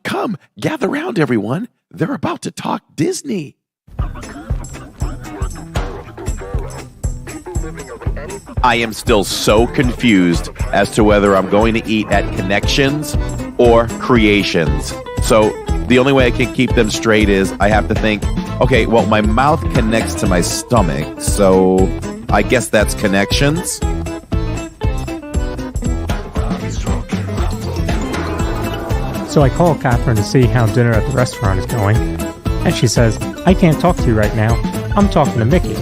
Come, gather round, everyone. They're about to talk Disney. I am still so confused as to whether I'm going to eat at Connections or Creations. So the only way I can keep them straight is I have to think, okay, well, my mouth connects to my stomach, so I guess that's Connections. So I call Catherine to see how dinner at the restaurant is going, and she says, I can't talk to you right now. I'm talking to Mickey.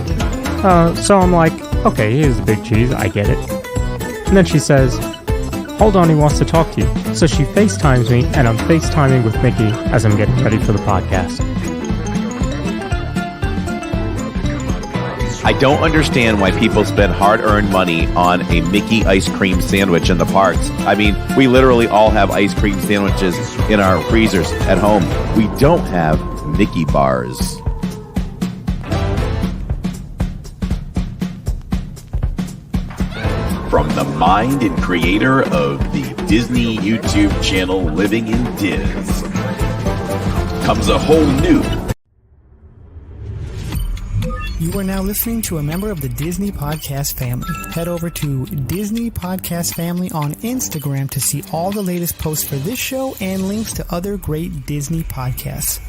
So I'm like, okay, here's the big cheese, I get it. And then she says, hold on, he wants to talk to you. So she FaceTimes me, and I'm FaceTiming with Mickey as I'm getting ready for the podcast. I don't understand why people spend hard-earned money on a Mickey ice cream sandwich in the parks. I mean, we literally all have ice cream sandwiches in our freezers at home. We don't have Mickey bars. From the mind and creator of the Disney YouTube channel Living in Diz comes a whole new... You are now listening to a member of the Disney Podcast family. Head over to Disney Podcast Family on Instagram to see all the latest posts for this show and links to other great Disney podcasts.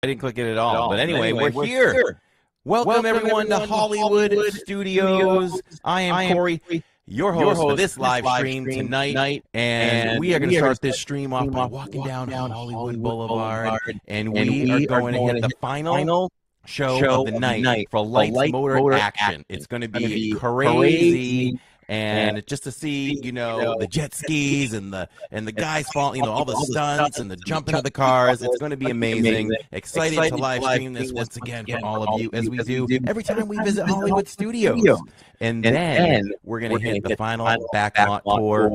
I didn't click it at all. But anyway, we're here. Welcome everyone to Hollywood Studios. I am Corey, your host for this live stream tonight. And we are going to start this stream off by walking down Hollywood Boulevard. And we are going to hit the final show of the night for Lights, Motor, Action. It's going to be crazy. And just to see, the jet skis and the guys falling, all the stunts and the jumping of the cars, it's going to be amazing. Excited to live stream this once again for all of you, as we do every time we visit Hollywood Studios. And then we're going to hit the final backlot tour.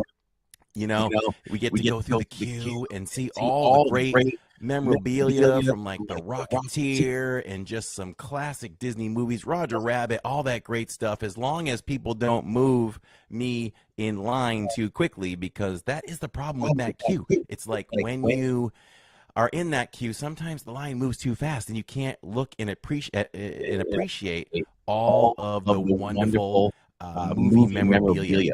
We get to go through the queue and see all the great memorabilia from like the Rocketeer and just some classic Disney movies, Roger Rabbit, all that great stuff, as long as people don't move me in line too quickly, because that is the problem with that queue. It's like when you are in that queue, sometimes the line moves too fast and you can't look and appreciate all of the wonderful movie memorabilia.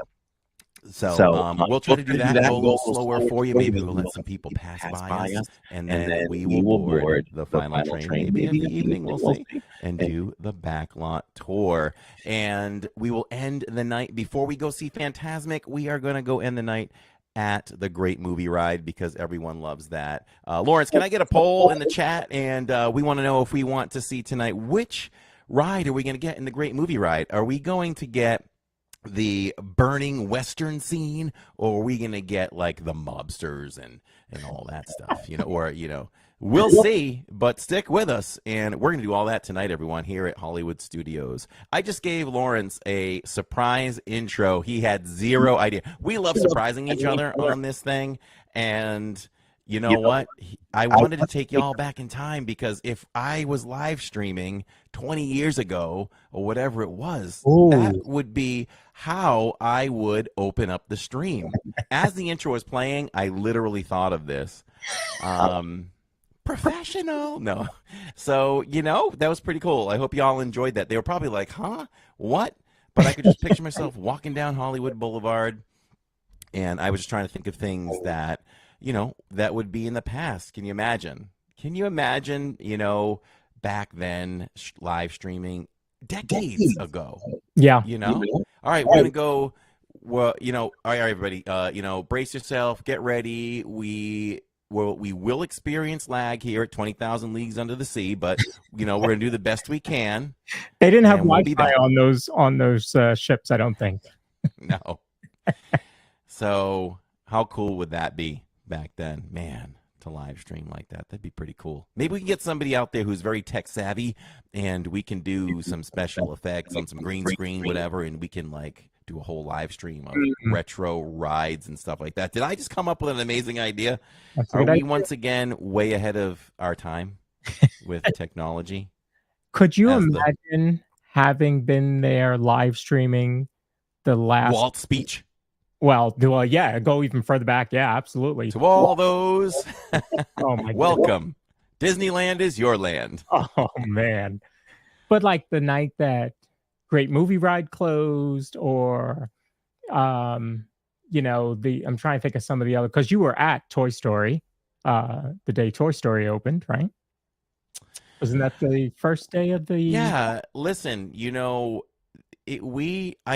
So we'll try to do that, go a little slower for you. Maybe we'll let some people pass by us, and then we will board the final train. Maybe in the evening, we'll see, and do the backlot tour. And we will end the night, before we go see Fantasmic, we are going to go end the night at the Great Movie Ride, because everyone loves that. Lawrence, can I get a poll in the chat? And we want to know if we want to see tonight, which ride are we going to get in the Great Movie Ride? Are we going to get the burning Western scene, or are we going to get like the mobsters and all that stuff, we'll see, but stick with us. And we're going to do all that tonight, everyone, here at Hollywood Studios. I just gave Lawrence a surprise intro. He had zero idea. We love surprising each other on this thing. And you know what? I wanted to take y'all back in time, because if I was live streaming 20 years ago or whatever it was, that would be how I would open up the stream. As the intro was playing, I literally thought of this. Professional. No. So, that was pretty cool. I hope y'all enjoyed that. They were probably like, huh? What? But I could just picture myself walking down Hollywood Boulevard, and I was just trying to think of things that, that would be in the past. Can you imagine? Back then, live streaming decades ago. Yeah. All right, we're going to go, all right, everybody, brace yourself, get ready. We will experience lag here at 20,000 Leagues Under the Sea, but, we're going to do the best we can. They didn't have Wi-Fi on those ships, I don't think. No. So how cool would that be back then? Man, to live stream like that. That'd be pretty cool. Maybe we can get somebody out there who's very tech savvy, and we can do some special effects on some green screen, whatever, and we can like do a whole live stream of retro rides and stuff like that. Did I just come up with an amazing idea? Are we once again way ahead of our time with technology? Could you imagine having been there live streaming the last Walt speech? Well, yeah, go even further back. Yeah, absolutely. To all those, oh my welcome. Disneyland is your land. Oh, man. But like the night that Great Movie Ride closed, or, I'm trying to think of some of the other, because you were at Toy Story the day Toy Story opened, right? Wasn't that the first day of the... Yeah, listen, I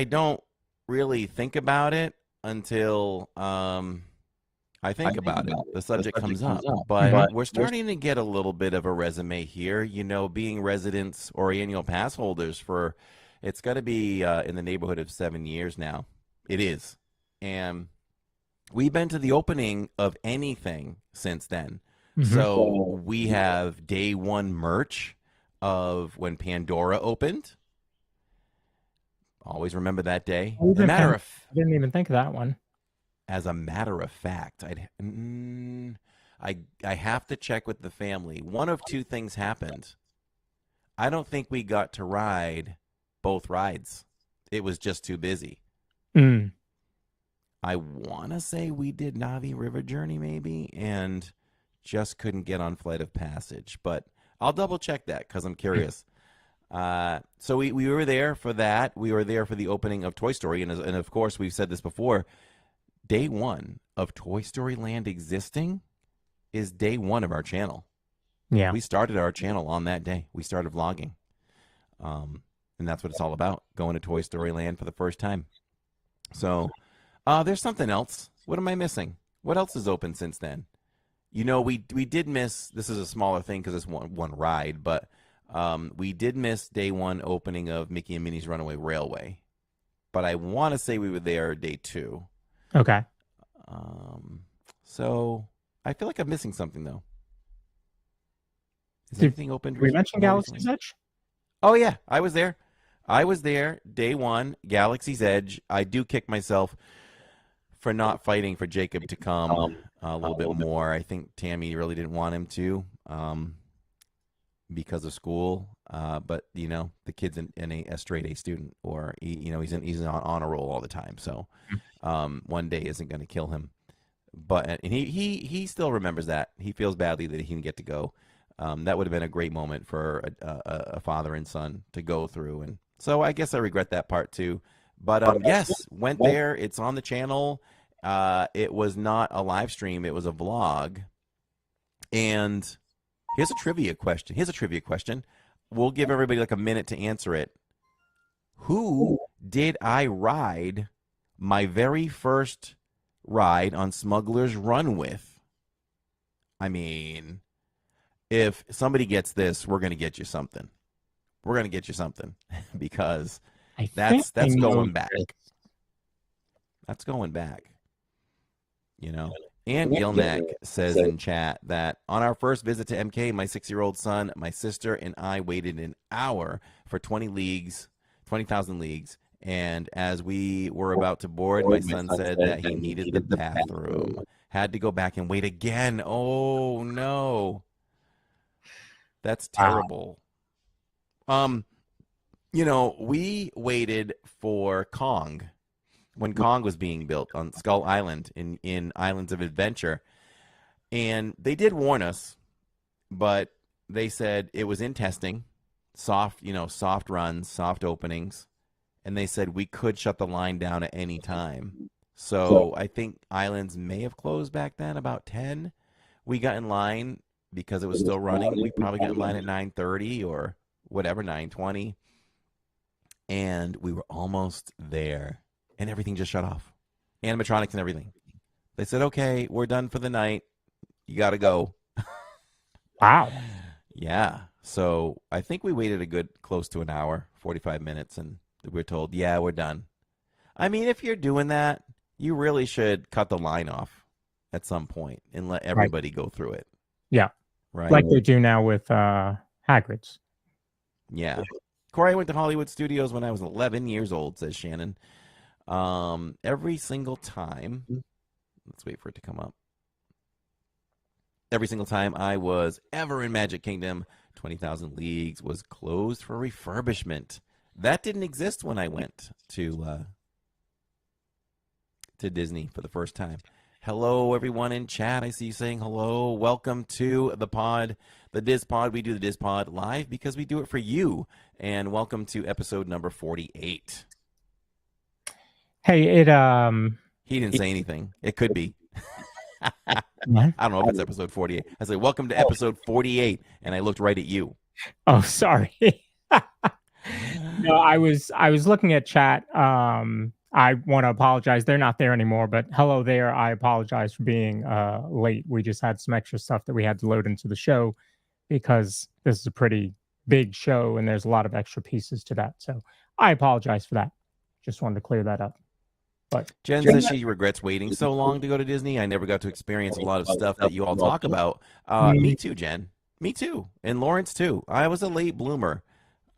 don't really think about it until I think about it. The subject comes up. But we're starting to get a little bit of a resume here, being residents or annual pass holders for, it's got to be in the neighborhood of 7 years now. It is. And we've been to the opening of anything since then. Mm-hmm. So we have day one merch of when Pandora opened. Always remember that day. I didn't even think of that one. As a matter of fact, I have to check with the family. One of two things happened. I don't think we got to ride both rides. It was just too busy. Mm. I want to say we did Navi River Journey maybe, and just couldn't get on Flight of Passage. But I'll double check that because I'm curious. So we were there for that. We were there for the opening of Toy Story. And of course, we've said this before. Day one of Toy Story Land existing is day one of our channel. Yeah. We started our channel on that day. We started vlogging. And that's what it's all about, going to Toy Story Land for the first time. So there's something else. What am I missing? What else is open since then? We did miss, this is a smaller thing because it's one ride, but we did miss day one opening of Mickey and Minnie's Runaway Railway. But I want to say we were there day two. Okay. So I feel like I'm missing something, though. Is anything open? Did we mention Galaxy's Edge? Oh, yeah. I was there. Day one, Galaxy's Edge. I do kick myself for not fighting for Jacob to come a little bit more. I think Tammy really didn't want him to because of school. But, the kid's a straight A student, or, he's on honor roll all the time. So one day isn't going to kill him. But and he still remembers that. He feels badly that he didn't get to go. That would have been a great moment for a father and son to go through. And so I guess I regret that part too. But yes, went there. It's on the channel. It was not a live stream. It was a vlog. And here's a trivia question. We'll give everybody like a minute to answer it. Who did I ride my very first ride on Smuggler's Run with? I mean, if somebody gets this, we're going to get you something. Because that's going back. That's going back. And Gilnack says in chat that on our first visit to MK, my 6-year-old son, my sister, and I waited an hour for 20,000 leagues. And as we were about to board, my son said that he needed the bathroom. Had to go back and wait again. Oh, no. That's terrible. We waited for Kong when Kong was being built on Skull Island in Islands of Adventure. And they did warn us, but they said it was in testing, soft runs, soft openings. And they said we could shut the line down at any time. So I think Islands may have closed back then about 10. We got in line because it was still running. We probably got in line at 9:30 or whatever, 9:20. And we were almost there. And everything just shut off. Animatronics and everything. They said, okay, we're done for the night. You got to go. Wow. Yeah. So I think we waited a good close to an hour, 45 minutes, and we're told, yeah, we're done. I mean, if you're doing that, you really should cut the line off. at some point and let everybody go through it. Yeah. Right. Like they do now with Hagrid's. Yeah. Corey, I went to Hollywood Studios when I was 11 years old, says Shannon. Every single time, let's wait for it to come up. Every single time I was ever in Magic Kingdom, 20,000 Leagues was closed for refurbishment. That didn't exist when I went to Disney for the first time. Hello, everyone in chat. I see you saying hello. Welcome to the pod, the DIZ Pod. We do the DIZ Pod live because we do it for you. And welcome to episode number 48. Hey, He didn't say anything. It could be. What? I don't know if it's episode 48. I said, welcome to episode 48, and I looked right at you. Oh, sorry. No, I was looking at chat. I want to apologize. They're not there anymore, but hello there. I apologize for being late. We just had some extra stuff that we had to load into the show because this is a pretty big show and there's a lot of extra pieces to that. So I apologize for that. Just wanted to clear that up. But Jen says she regrets waiting so long to go to Disney. I never got to experience a lot of stuff that you all talk about. Me too, Jen. Me too. And Lawrence too. I was a late bloomer.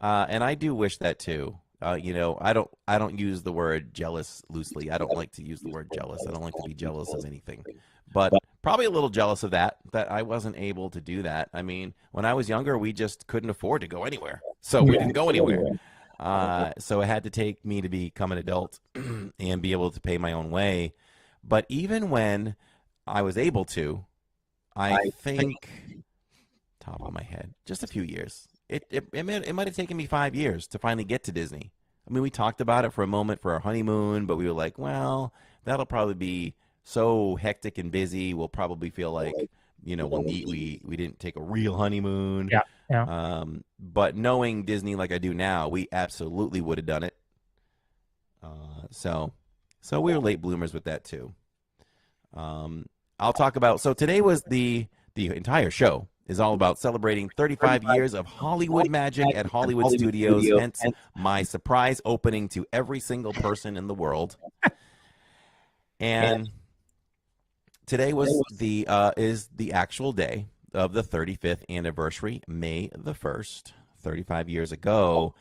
And I do wish that too. You know, I don't use the word jealous loosely. I don't like to use the word jealous. I don't like to be jealous of anything. But probably a little jealous of that I wasn't able to do that. I mean, when I was younger, we just couldn't afford to go anywhere. So we didn't go anywhere. So it had to take me to become an adult and be able to pay my own way. But even when I was able to, I think, top of my head, just a few years. It might have taken me 5 years to finally get to Disney. I mean, we talked about it for a moment for our honeymoon, but we were like, well, that'll probably be so hectic and busy. We'll probably feel like, you know, we didn't take a real honeymoon. Yeah. Yeah. But knowing Disney like I do now, we absolutely would have done it. So we were late bloomers with that too. I'll talk about, so today was the entire show is all about celebrating 35 years of Hollywood magic at Hollywood Studios, hence my surprise opening to every single person in the world. And today was is the actual day of the 35th anniversary, May the 1st, 35 years ago.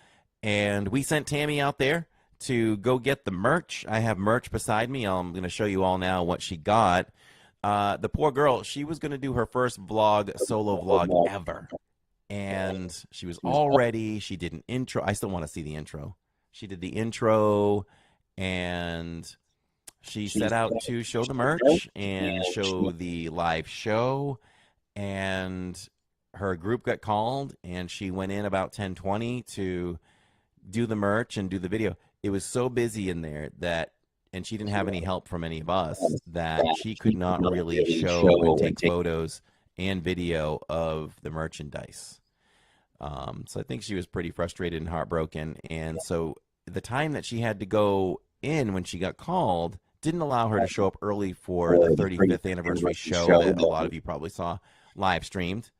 And we sent Tammy out there to go get the merch. I have merch beside me. I'm going to show you all now what she got. The poor girl, she was going to do her first solo vlog ever. And she was all ready. She did an intro. I still want to see the intro. She did the intro, and she set out to show the merch and show the live show. And her group got called, and she went in about 10:20 to do the merch and do the video. It was so busy in there that, and she didn't have any help from any of us, that she could not really show and take photos and video of the merchandise. So I think she was pretty frustrated and heartbroken. And so the time that she had to go in when she got called didn't allow her to show up early for the 35th anniversary show that a lot of you probably saw live streamed,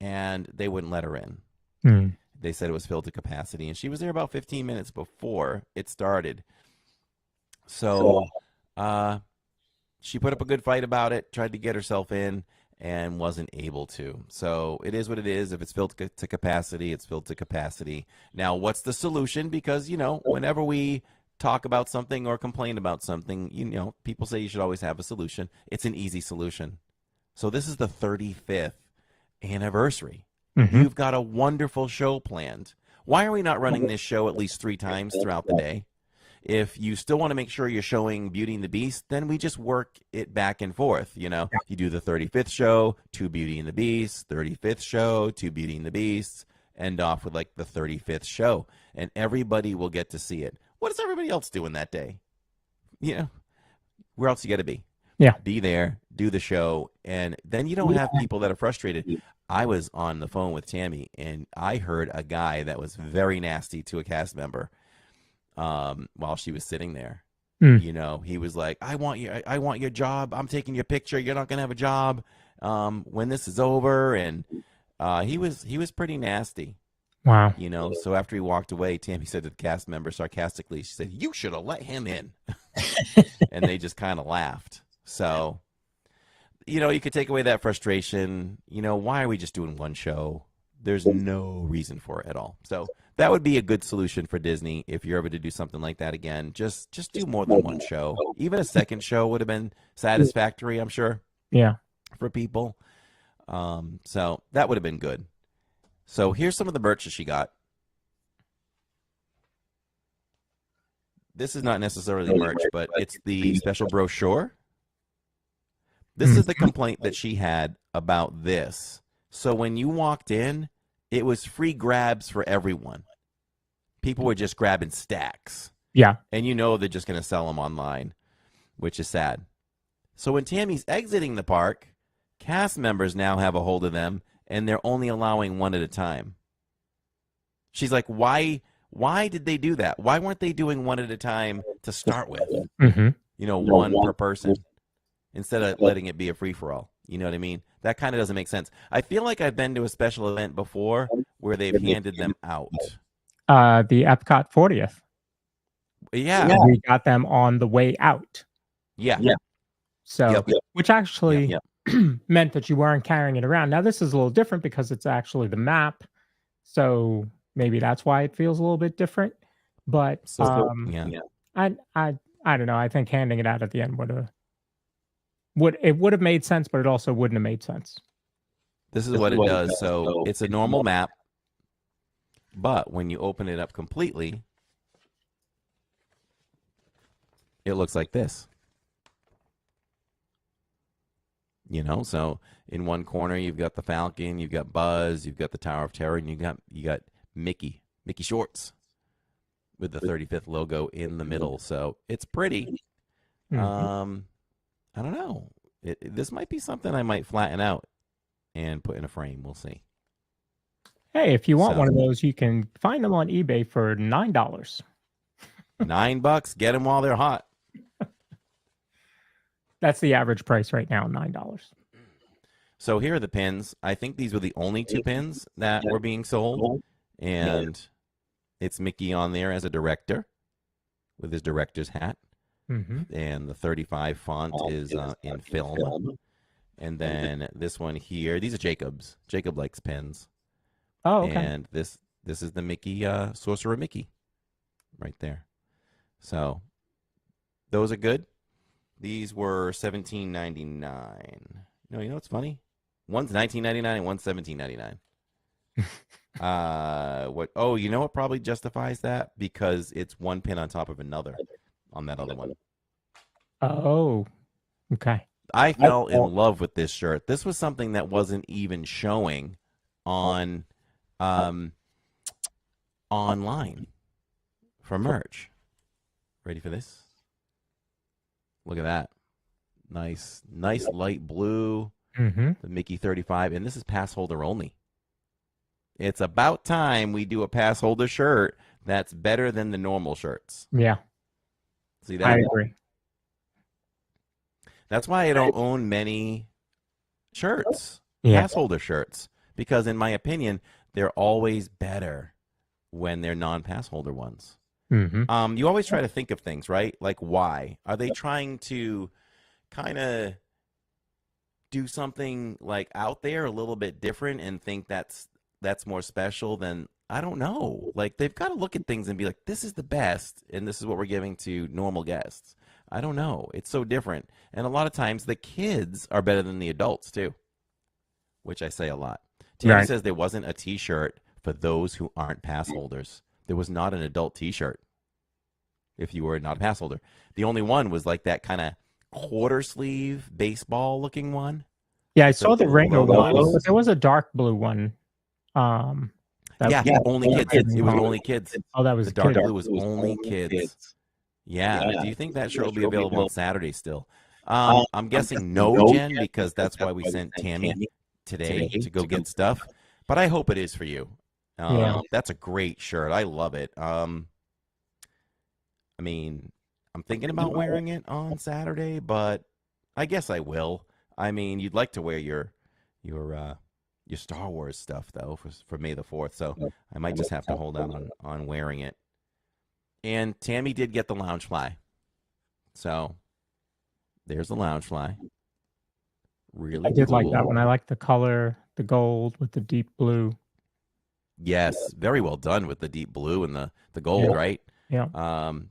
and they wouldn't let her in. They said it was filled to capacity, and she was there about 15 minutes before it started. So she put up a good fight about it, tried to get herself in, and wasn't able to. So it is what it is. If it's filled to capacity, it's filled to capacity. Now, what's the solution? Because, you know, whenever we talk about something or complain about something, you know, people say you should always have a solution. It's an easy solution. So this is the 35th anniversary. You've got a wonderful show planned. Why are we not running this show at least 3 times throughout the day? If you still want to make sure you're showing Beauty and the Beast, then we just work it back and forth. You know, you do the 35th show, 2 Beauty and the Beast, 35th show, 2 Beauty and the Beast, end off with like the 35th show, and everybody will get to see it. What is everybody else doing that day? You know, where else you got to be? Yeah. Be there, do the show, and then you don't have people that are frustrated. I was on the phone with Tammy, and I heard a guy that was very nasty to a cast member while she was sitting there. You know, he was like, I want your job. I'm taking your picture. You're not going to have a job when this is over. And he was pretty nasty. Wow. You know, so after he walked away, Tammy said to the cast member sarcastically, she said, "You should have let him in." And they just kind of laughed. So, you could take away that frustration. Why are we just doing one show? There's no reason for it at all. So that would be a good solution for Disney if you're able to do something like that again. Just do more than one show. Even a second show would have been satisfactory, I'm sure. Yeah. For people. So that would have been good. So here's some of the merch that she got. This is not necessarily merch, but it's the special brochure. This is the complaint that she had about this. So when you walked in, it was free grabs for everyone. People were just grabbing stacks. Yeah. And they're just going to sell them online, which is sad. So when Tammy's exiting the park, cast members now have a hold of them, and they're only allowing one at a time. She's like, why did they do that? Why weren't they doing one at a time to start with? One per person instead of letting it be a free-for-all. You know what I mean? That kind of doesn't make sense. I feel like I've been to a special event before where they've handed them out. The Epcot 40th. Yeah. We got them on the way out. Yeah. So, which actually meant that you weren't carrying it around. Now, this is a little different because it's actually the map. So maybe that's why it feels a little bit different. But I don't know. I think handing it out at the end would have made sense, but it also wouldn't have made sense. This is what it does. So it's a normal map, but when you open it up completely, it looks like this. So in one corner you've got the Falcon, you've got Buzz, you've got the Tower of Terror, and you got Mickey Shorts with the 35th logo in the middle. So it's pretty. I don't know. This might be something I might flatten out and put in a frame. We'll see. Hey, if you want one of those, you can find them on eBay for $9. $9. Get them while they're hot. That's the average price right now, $9. So here are the pins. I think these were the only 2 pins that were being sold. And it's Mickey on there as a director with his director's hat. And the 35 font is in film. And then this one here, these are Jacob's. Jacob likes pins. Oh, okay. And this is the Mickey, Sorcerer Mickey right there. So those are good. These were $17.99. No, you know what's funny? One's $19.99 and one's $17.99. You know what probably justifies that? Because it's one pin on top of another on that other one. Oh, okay. I fell in love with this shirt. This was something that wasn't even showing on online for merch. Ready for this? Look at that. Nice light blue. The Mickey 35, and this is pass holder only. It's about time we do a pass holder shirt that's better than the normal shirts. Yeah. See that? I agree. That's why I don't own many shirts, pass holder shirts, because in my opinion, they're always better when they're non-pass holder ones. You always try to think of things, right? Like, why? Are they trying to kind of do something like out there a little bit different and think that's more special than, I don't know. Like, they've got to look at things and be like, this is the best, and this is what we're giving to normal guests. I don't know. It's so different. And a lot of times the kids are better than the adults too, which I say a lot. Tammy says there wasn't a T-shirt for those who aren't pass holders. There was not an adult T-shirt if you were not a pass holder. The only one was like that kind of quarter sleeve baseball looking one. Yeah, I saw the Ringo one. There was a dark blue one. Only kids. It was only kids. Oh, that was the dark blue was only kids. Yeah. Do you think that shirt will be available on Saturday still? I'm guessing no, Jen, because that's why we sent Tammy today to go get stuff. But I hope it is for you. That's a great shirt. I love it. I mean, I'm thinking about wearing it on Saturday, but I guess I will. I mean, you'd like to wear your Star Wars stuff though for May the 4th, so I might just have to hold on wearing it. And Tammy did get the lounge fly, so there's the lounge fly. Really I did cool. like that one. I like the color, the gold with the deep blue. Yes, very well done with the deep blue and the gold, right? Yeah.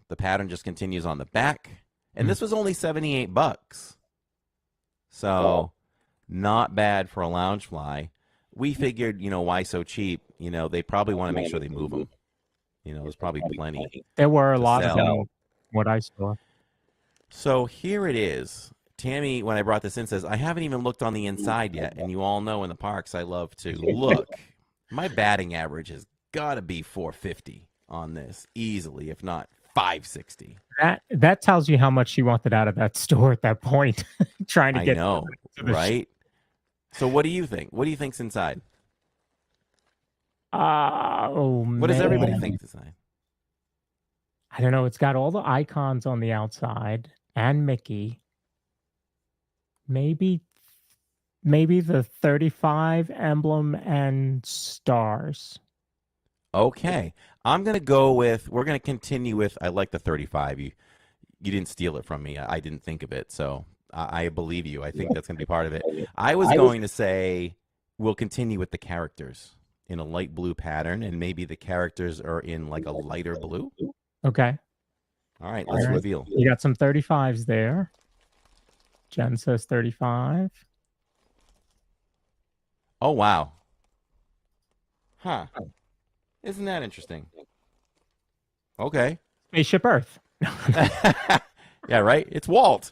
The pattern just continues on the back. And this was only $78. So not bad for a Loungefly. We figured, why so cheap? They probably want to make sure they move them. There's probably plenty. There were a to lot of sell. them, what I saw. So here it is. Tammy, when I brought this in, says, I haven't even looked on the inside yet. And you all know in the parks I love to look. My batting average has got to be 450 on this, easily, if not 560. That tells you how much she wanted out of that store at that point, trying to get. I know, right? So what do you think? What do you think's inside? What does everybody think inside? I don't know. It's got all the icons on the outside and Mickey. Maybe the 35 emblem and stars. Okay. I'm going to go with, we're going to continue with, I like the 35. You didn't steal it from me. I didn't think of it. So I believe you. I think that's going to be part of it. I was going to say we'll continue with the characters in a light blue pattern, and maybe the characters are in like a lighter blue. Okay. All right. Let's reveal. You got some 35s there. Jen says 35. Oh, wow. Huh. Isn't that interesting? Okay. Spaceship Earth. Yeah, right? It's Walt.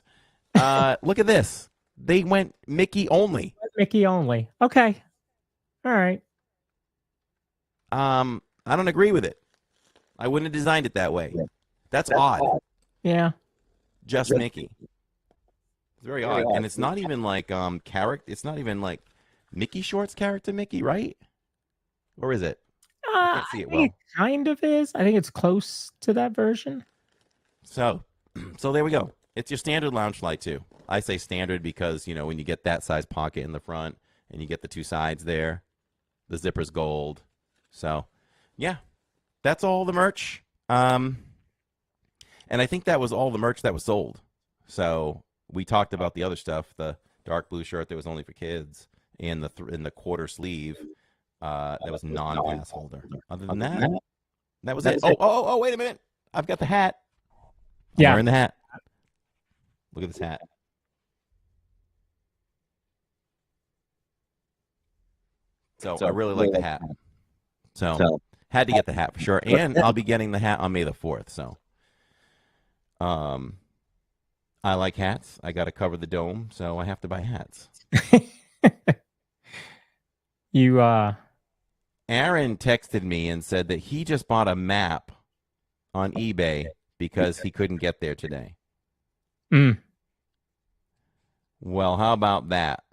Look at this. They went Mickey only. Mickey only. Okay. All right. I don't agree with it. I wouldn't have designed it that way. That's odd. Yeah. Just Mickey. It's very odd. And it's not even like character. It's not even like Mickey Short's character Mickey, right? Or is it? I can't see it well. It kind of is. I think it's close to that version. So there we go. It's your standard Loungefly too. I say standard because, when you get that size pocket in the front and you get the two sides there, the zipper's gold. So, yeah, that's all the merch. And I think that was all the merch that was sold. So we talked about the other stuff, the dark blue shirt that was only for kids, and the quarter sleeve that was non-pass holder. Other than that, that was it. Oh, wait a minute. I've got the hat. I'm wearing the hat. Look at this hat. So I really like the hat. So had to get the hat for sure. And I'll be getting the hat on May the 4th. So I like hats. I got to cover the dome, so I have to buy hats. Aaron texted me and said that he just bought a map on eBay because he couldn't get there today. Well, how about that?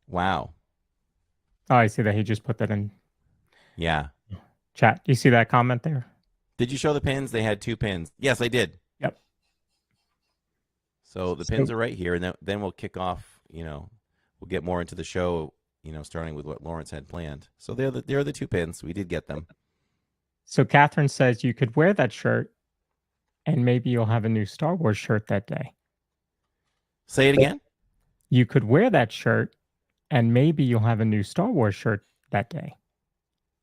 Wow. Oh, I see that he just put that in. Yeah. Chat. Do you see that comment there? Did you show the pins? They had 2 pins. Yes, I did. Yep. So the pins are right here, and then we'll kick off, we'll get more into the show, starting with what Lawrence had planned. So they're the 2 pins. We did get them. So Catherine says you could wear that shirt and maybe you'll have a new Star Wars shirt that day. Say it again? You could wear that shirt and maybe you'll have a new Star Wars shirt that day.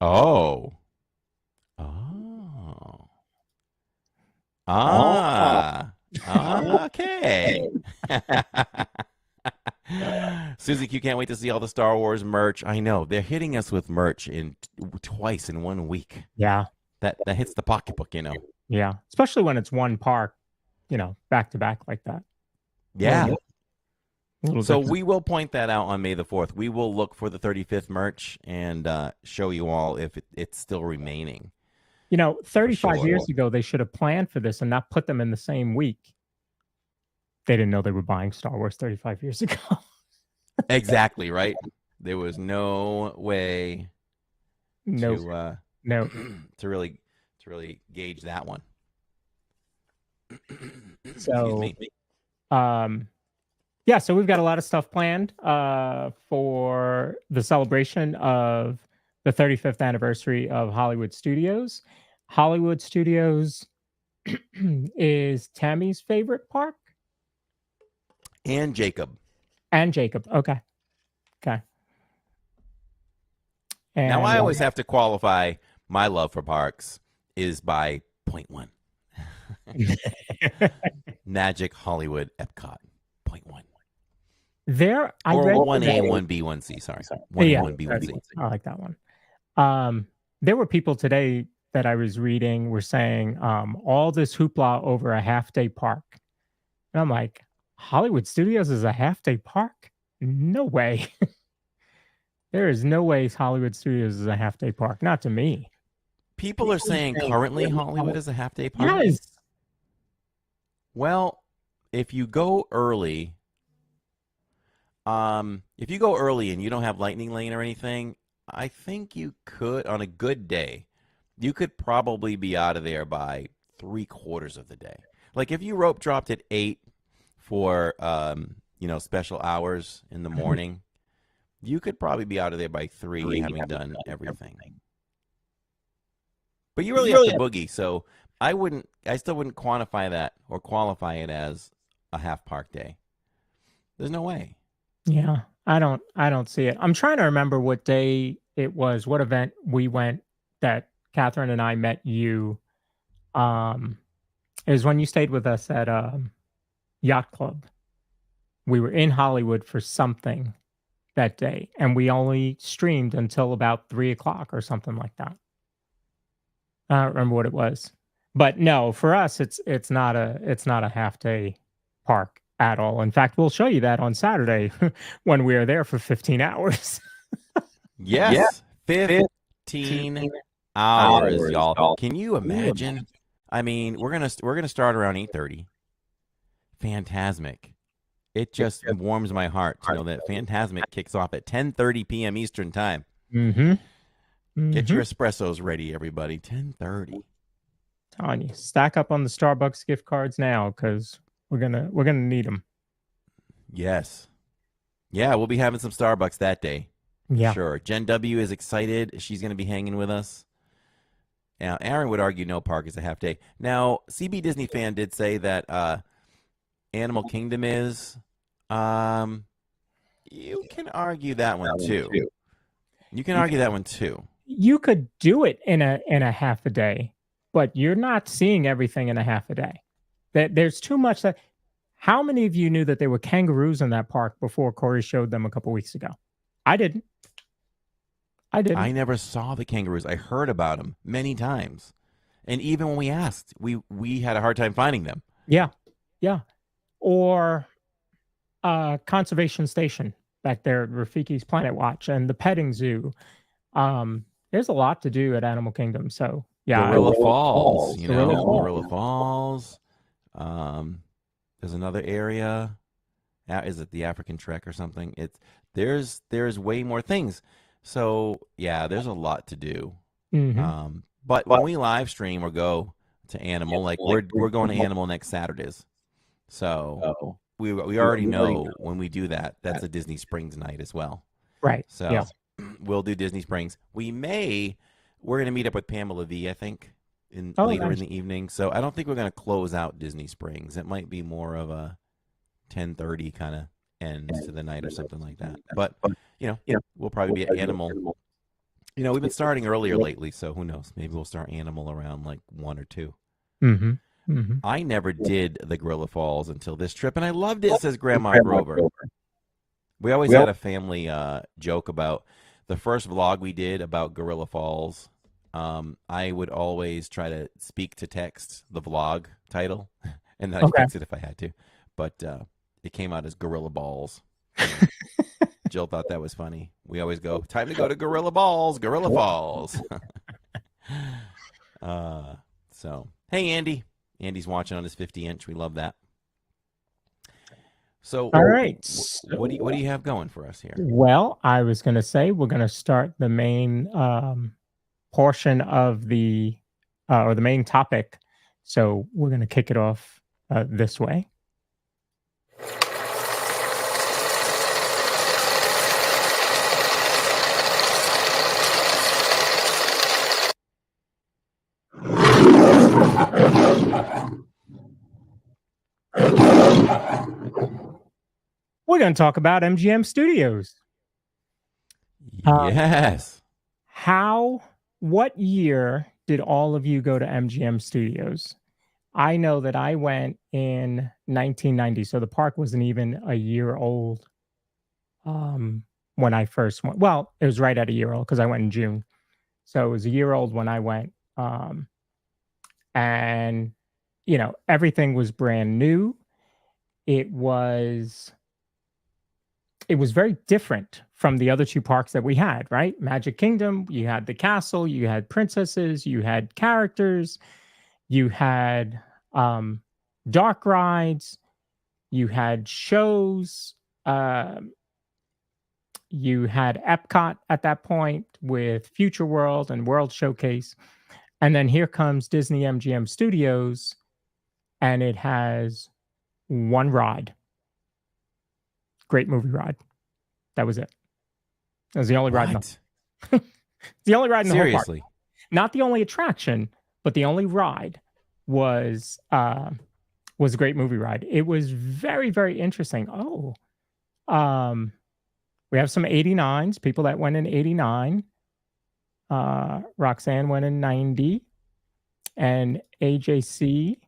Oh. Okay. Susie Q can't wait to see all the Star Wars merch. I know. They're hitting us with merch twice in 1 week. Yeah. That hits the pocketbook, Yeah. Especially when it's one park, back to back like that. Yeah. So we will point that out on May the 4th. We will look for the 35th merch and show you all if it's still remaining. 35 years ago, they should have planned for this and not put them in the same week. They didn't know they were buying Star Wars 35 years ago. Exactly, right? There was no way No. to really gauge that one. So, yeah, so we've got a lot of stuff planned for the celebration of the 35th anniversary of Hollywood Studios. Hollywood Studios is Tammy's favorite park. And Jacob. Okay. And Now, I always have to qualify my love for parks is by 0.1. Magic Hollywood Epcot 0.1. There, I or read 1A and 1B, 1C. Sorry, 1A, 1B, 1C. I like that one. There were people today that I was reading were saying all this hoopla over a half-day park, and I'm like, Hollywood Studios is a half-day park? No way. There is no way Hollywood Studios is a half-day park. Not to me. People are saying currently Hollywood is a half-day park. Yes. Well, if you go early, and you don't have Lightning Lane or anything, I think you could, on a good day, you could probably be out of there by 3/4 of the day. Like if you rope dropped at 8 for special hours in the morning, you could probably be out of there by 3 having done everything. But you really have to boogie, so I still wouldn't quantify that or qualify it as a half park day. There's no way. Yeah, I don't see it. I'm trying to remember what day it was, what event we went that Catherine and I met you. It was when you stayed with us at Yacht Club. We were in Hollywood for something that day, and we only streamed until about 3:00 or something like that. I don't remember what it was, but no, for us, it's not a half day park at all. In fact, we'll show you that on Saturday when we are there for 15 hours. Yes, 15 hours, y'all. Can you imagine? I mean, we're gonna start around 8:30. Fantasmic. It just warms my heart to know that Fantasmic kicks off at 10:30 p.m. Eastern Time. Get your espressos ready, everybody. 10:30. Telling you, stack up on the Starbucks gift cards now because we're gonna need them. Yes. Yeah, we'll be having some Starbucks that day. Yeah. Sure. Jen W is excited. She's going to be hanging with us. Now, Aaron would argue no park is a half day. Now, CB Disney fan did say that Animal Kingdom is. You can argue that one too. You can argue that one too. You could do it in a half a day, but you're not seeing everything in a half a day. There's too much that. How many of you knew that there were kangaroos in that park before Corey showed them a couple weeks ago? I didn't. I never saw the kangaroos. I heard about them many times, and even when we asked, we had a hard time finding them. Yeah. Or conservation station back there at Rafiki's Planet Watch and the petting zoo. There's a lot to do at Animal Kingdom. So yeah, Gorilla Falls. Gorilla Falls. There's another area. Is it the African Trek or something? There's way more things. So yeah, there's a lot to do. But when we live stream or go to Animal, like we're going to Animal next Saturdays. So we already know when we do that, that's a Disney Springs night as well. Right. So we'll do Disney Springs. We're going to meet up with Pamela V, I think, later in the evening. So I don't think we're going to close out Disney Springs. It might be more of a 10:30 kind of end to the night or something like that. But we'll probably be at Animal. We've been starting earlier lately, so who knows? Maybe we'll start Animal around like 1 or 2. I never did the Gorilla Falls until this trip, and I loved it, says Grandma Grover. We always had a family joke about the first vlog we did about Gorilla Falls. I would always try to speak to text the vlog title, and then I'd fix it if I had to. But it came out as Gorilla Balls. Jill thought that was funny. We always go, time to go to Gorilla Falls. So, hey, Andy. Andy's watching on his 50-inch. We love that. So, all right. What do you have going for us here? Well, I was going to say we're going to start the main portion of the main topic. So we're going to kick it off this way. we're going to talk about MGM Studios. Yes. What year did all of you go to MGM Studios? I know that I went in 1990, so the park wasn't even a year old when I first went. Well, it was right at a year old because I went in June. So it was a year old when I went. And, you know, everything was brand new. It was very different from the other two parks that we had, right? Magic Kingdom, you had the castle, you had princesses, you had characters, you had dark rides, you had shows, you had Epcot at that point with Future World and World Showcase. And then here comes Disney MGM Studios, and it has one ride. Great Movie Ride. That was it. That was the only ride. The only ride in the whole park. Seriously. Not the only attraction, but the only ride was a Great Movie Ride. It was very, very interesting. We have some 89s, people that went in 89. Roxanne went in 90. And AJC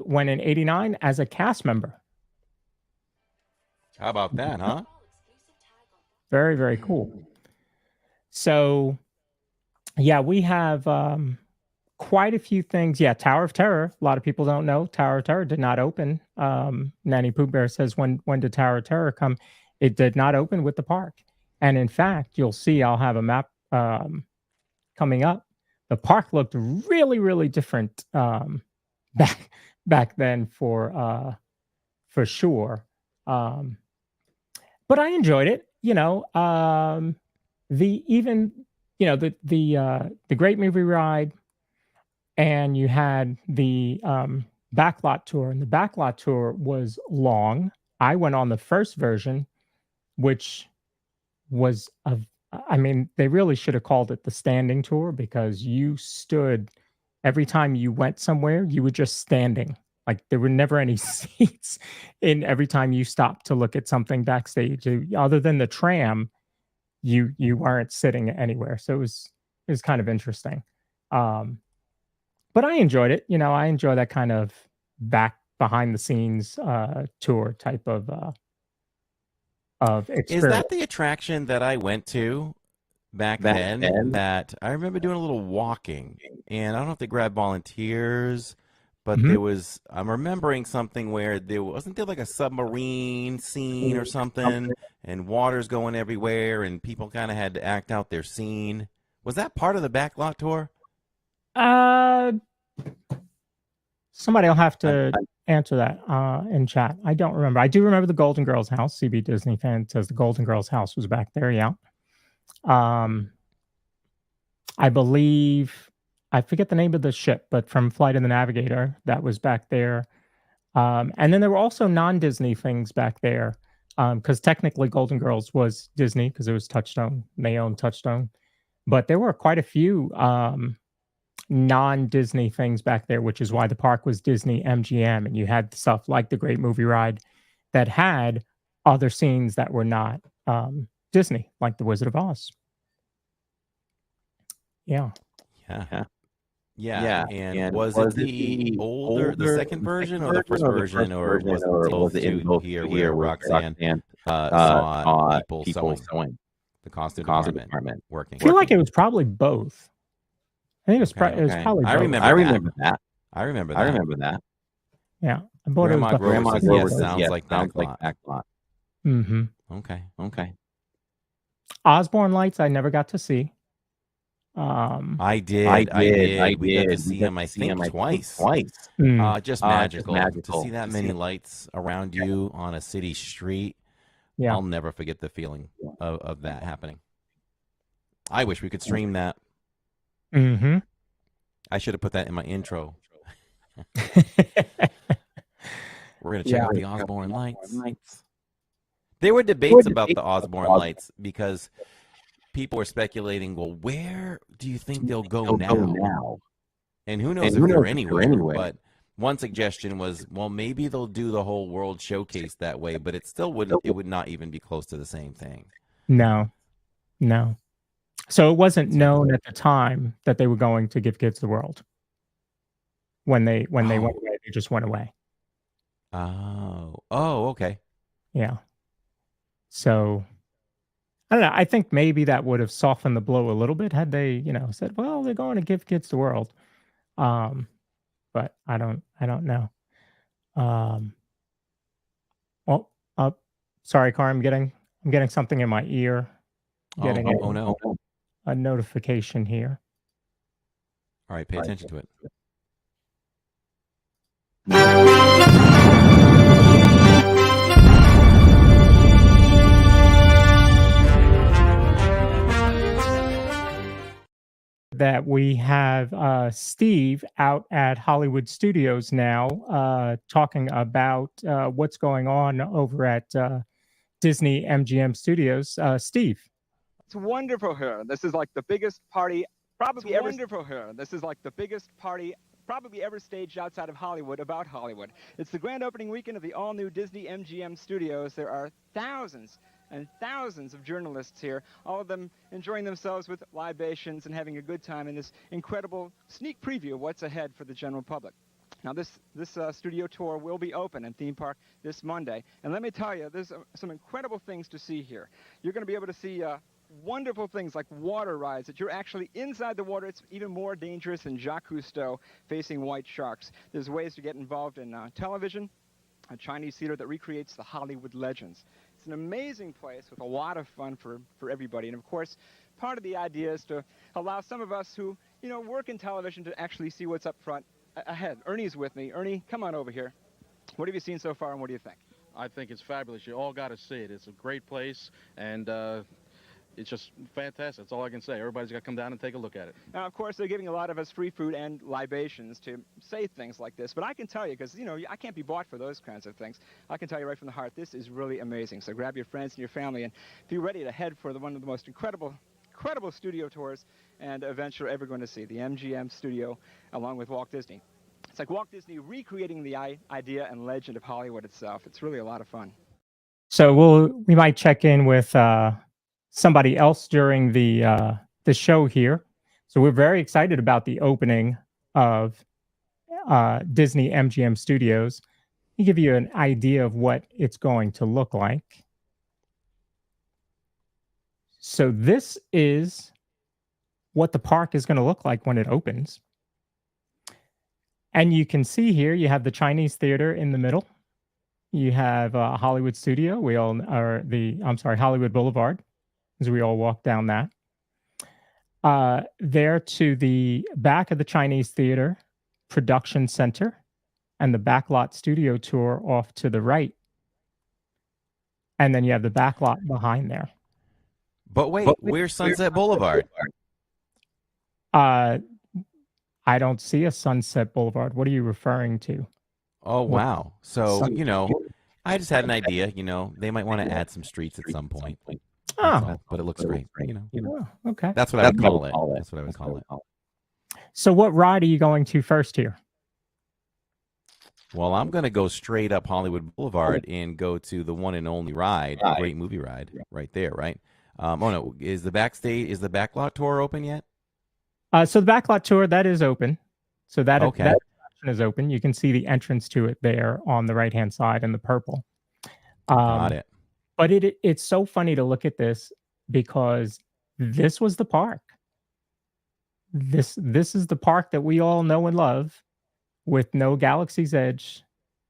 went in 89 as a cast member. How about that, huh? Very, very cool. So, yeah, we have quite a few things. Yeah, Tower of Terror. A lot of people don't know Tower of Terror did not open. Nanny Pooh Bear says, when did Tower of Terror come? It did not open with the park. And in fact, you'll see I'll have a map coming up. The park looked really, really different back then for sure. But I enjoyed it. You know, the Great Movie Ride, and you had the backlot tour, and the backlot tour was long. I went on the first version, which was they really should have called it the standing tour, because you stood every time you went somewhere, you were just standing. Like there were never any seats in every time you stopped to look at something backstage. Other than the tram, you weren't sitting anywhere. So it was kind of interesting. But I enjoyed it. You know, I enjoy that kind of behind the scenes tour type of experience. Is that the attraction that I went to back then? That I remember doing a little walking, and I don't know if they grabbed volunteers, but I'm remembering something where wasn't there like a submarine scene or something, and water's going everywhere, and people kind of had to act out their scene. Was that part of the backlot tour? Somebody will have to answer that in chat. I don't remember. I do remember the Golden Girls house. CB Disney fan says the Golden Girls house was back there. Yeah. I believe, I forget the name of the ship, but from Flight of the Navigator, that was back there. And then there were also non-Disney things back there, because technically Golden Girls was Disney because it was Touchstone. They owned Touchstone. But there were quite a few non-Disney things back there, which is why the park was Disney MGM, and you had stuff like the Great Movie Ride that had other scenes that were not Disney, like the Wizard of Oz. Yeah. And was it the older, the second version, or the first version, or was it both here where Roxanne saw people sewing? The costume department working. I feel like it was probably both. I think it was, it was probably both. I remember that. Yeah. I bought Grandma Grover sounds like backlot. Mm-hmm. Okay. Osborne Lights I never got to see. I did. We got to see him, I think, twice. Just magical. To see that many lights around you on a city street. Yeah. I'll never forget the feeling of that happening. I wish we could stream that. Mm-hmm. I should have put that in my intro. We're going to check out the Osborne Lights. There were debates about the Osborne Lights because people were speculating, well, where do you think they'll go now? And who knows if they're anywhere. But one suggestion was, well, maybe they'll do the whole World Showcase that way, but it still wouldn't. It would not even be close to the same thing. No. So it wasn't known at the time that they were going to give kids the world. When they went away, they just went away. Oh, okay. Yeah. So I don't know. I think maybe that would have softened the blow a little bit had they, said, "Well, they're going to give kids the world." But I don't know. Well, sorry, Car. I'm getting something in my ear. Getting no. A notification here. All right, pay attention to it. That we have Steve out at Hollywood Studios now, talking about what's going on over at Disney MGM Studios. Steve. It's wonderful here. This is like the biggest party probably ever. Wonderful here. This is like the biggest party probably ever staged outside of Hollywood about Hollywood. It's the grand opening weekend of the all-new Disney MGM Studios. There are thousands and thousands of journalists here, all of them enjoying themselves with libations and having a good time in this incredible sneak preview of what's ahead for the general public. Now, this studio tour will be open in Theme Park this Monday, and let me tell you, there's some incredible things to see here. You're going to be able to see wonderful things like water rides that you're actually inside the water. It's even more dangerous than Jacques Cousteau facing white sharks. There's ways to get involved in television, a Chinese theater that recreates the Hollywood legends. It's an amazing place with a lot of fun for everybody. And of course, part of the idea is to allow some of us who, work in television to actually see what's up front ahead. Ernie's with me. Ernie, come on over here. What have you seen so far and what do you think? I think it's fabulous. You all got to see it. It's a great place, and it's just fantastic. That's all I can say. Everybody's got to come down and take a look at it. Now, of course, they're giving a lot of us free food and libations to say things like this. But I can tell you, because, I can't be bought for those kinds of things. I can tell you right from the heart, this is really amazing. So grab your friends and your family and be ready to head for one of the most incredible studio tours and events you're ever going to see, the MGM Studio, along with Walt Disney. It's like Walt Disney recreating the idea and legend of Hollywood itself. It's really a lot of fun. So we might check in with somebody else during the show here. So we're very excited about the opening of Disney MGM Studios. To give you an idea of what it's going to look like. So this is what the park is going to look like when it opens. And you can see here, you have the Chinese theater in the middle. You have Hollywood Studio. Hollywood Boulevard, as we all walk down that. There to the back of the Chinese theater, production center, and the backlot studio tour off to the right. And then you have the backlot behind there. But wait, where's Sunset Boulevard? I don't see a Sunset Boulevard. What are you referring to? Oh, wow. So, I just had an idea, they might want to add some streets at some point. Oh, but it looks great, Oh, okay. That's what I would call it. That's what I would call it. So what ride are you going to first here? Well, I'm going to go straight up Hollywood Boulevard and go to the one and only ride, the great movie ride, right there, right? No, is the backlot tour open yet? So the backlot tour, that is open. So that attraction is open. You can see the entrance to it there on the right-hand side in the purple. Got it. But it's so funny to look at this because this was the park. This is the park that we all know and love, with no Galaxy's Edge,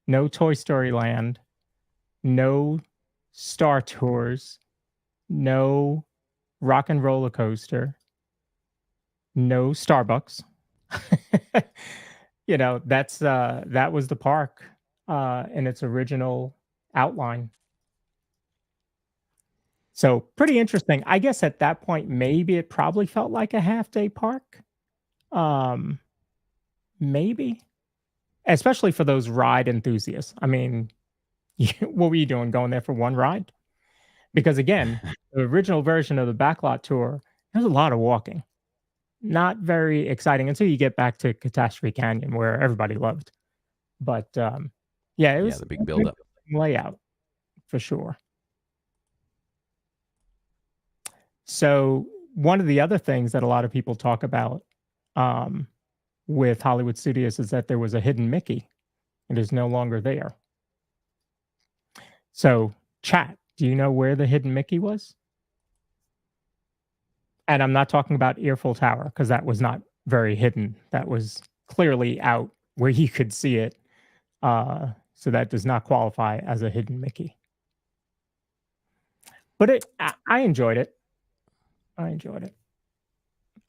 no Toy Story Land, no Star Tours, no Rock and Roller Coaster, no Starbucks. That was the park in its original outline. So pretty interesting. I guess at that point, maybe it probably felt like a half-day park. Maybe. Especially for those ride enthusiasts. I mean, what were you doing going there for one ride? Because again, the original version of the backlot tour, there's a lot of walking. Not very exciting until you get back to Catastrophe Canyon, where everybody loved. But yeah, it was the big buildup layout for sure. So one of the other things that a lot of people talk about with Hollywood Studios is that there was a hidden Mickey. It is no longer there. So, chat, do you know where the hidden Mickey was? And I'm not talking about Eiffel Tower because that was not very hidden. That was clearly out where you could see it. So that does not qualify as a hidden Mickey. But I enjoyed it. I enjoyed it.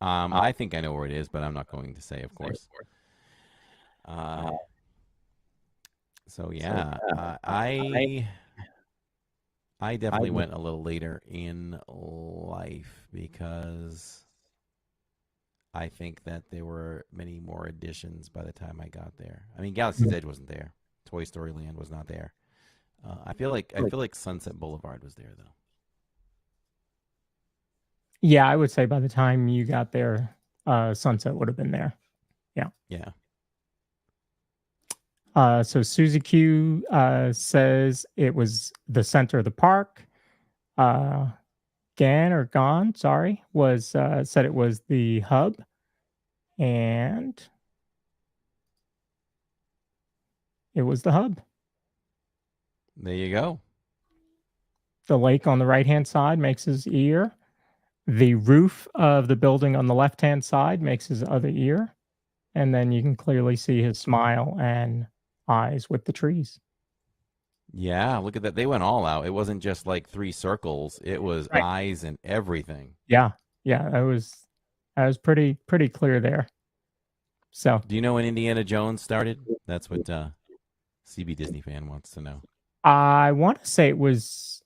I think I know where it is, but I'm not going to say, of course. So yeah, I definitely went a little later in life because I think that there were many more additions by the time I got there. I mean, Galaxy's Edge wasn't there. Toy Story Land was not there. I feel like Sunset Boulevard was there though. Yeah, I would say by the time you got there, Sunset would have been there. Yeah. Yeah. So Susie Q says it was the center of the park. Gone, sorry, was said it was the hub. And it was the hub. There you go. The lake on the right-hand side makes his ear. The roof of the building on the left-hand side makes his other ear. And then you can clearly see his smile and eyes with the trees. Yeah, look at that. They went all out. It wasn't just like 3 circles. It was eyes and everything. Yeah. I was pretty clear there. So, do you know when Indiana Jones started? That's what CB Disney fan wants to know. I want to say it was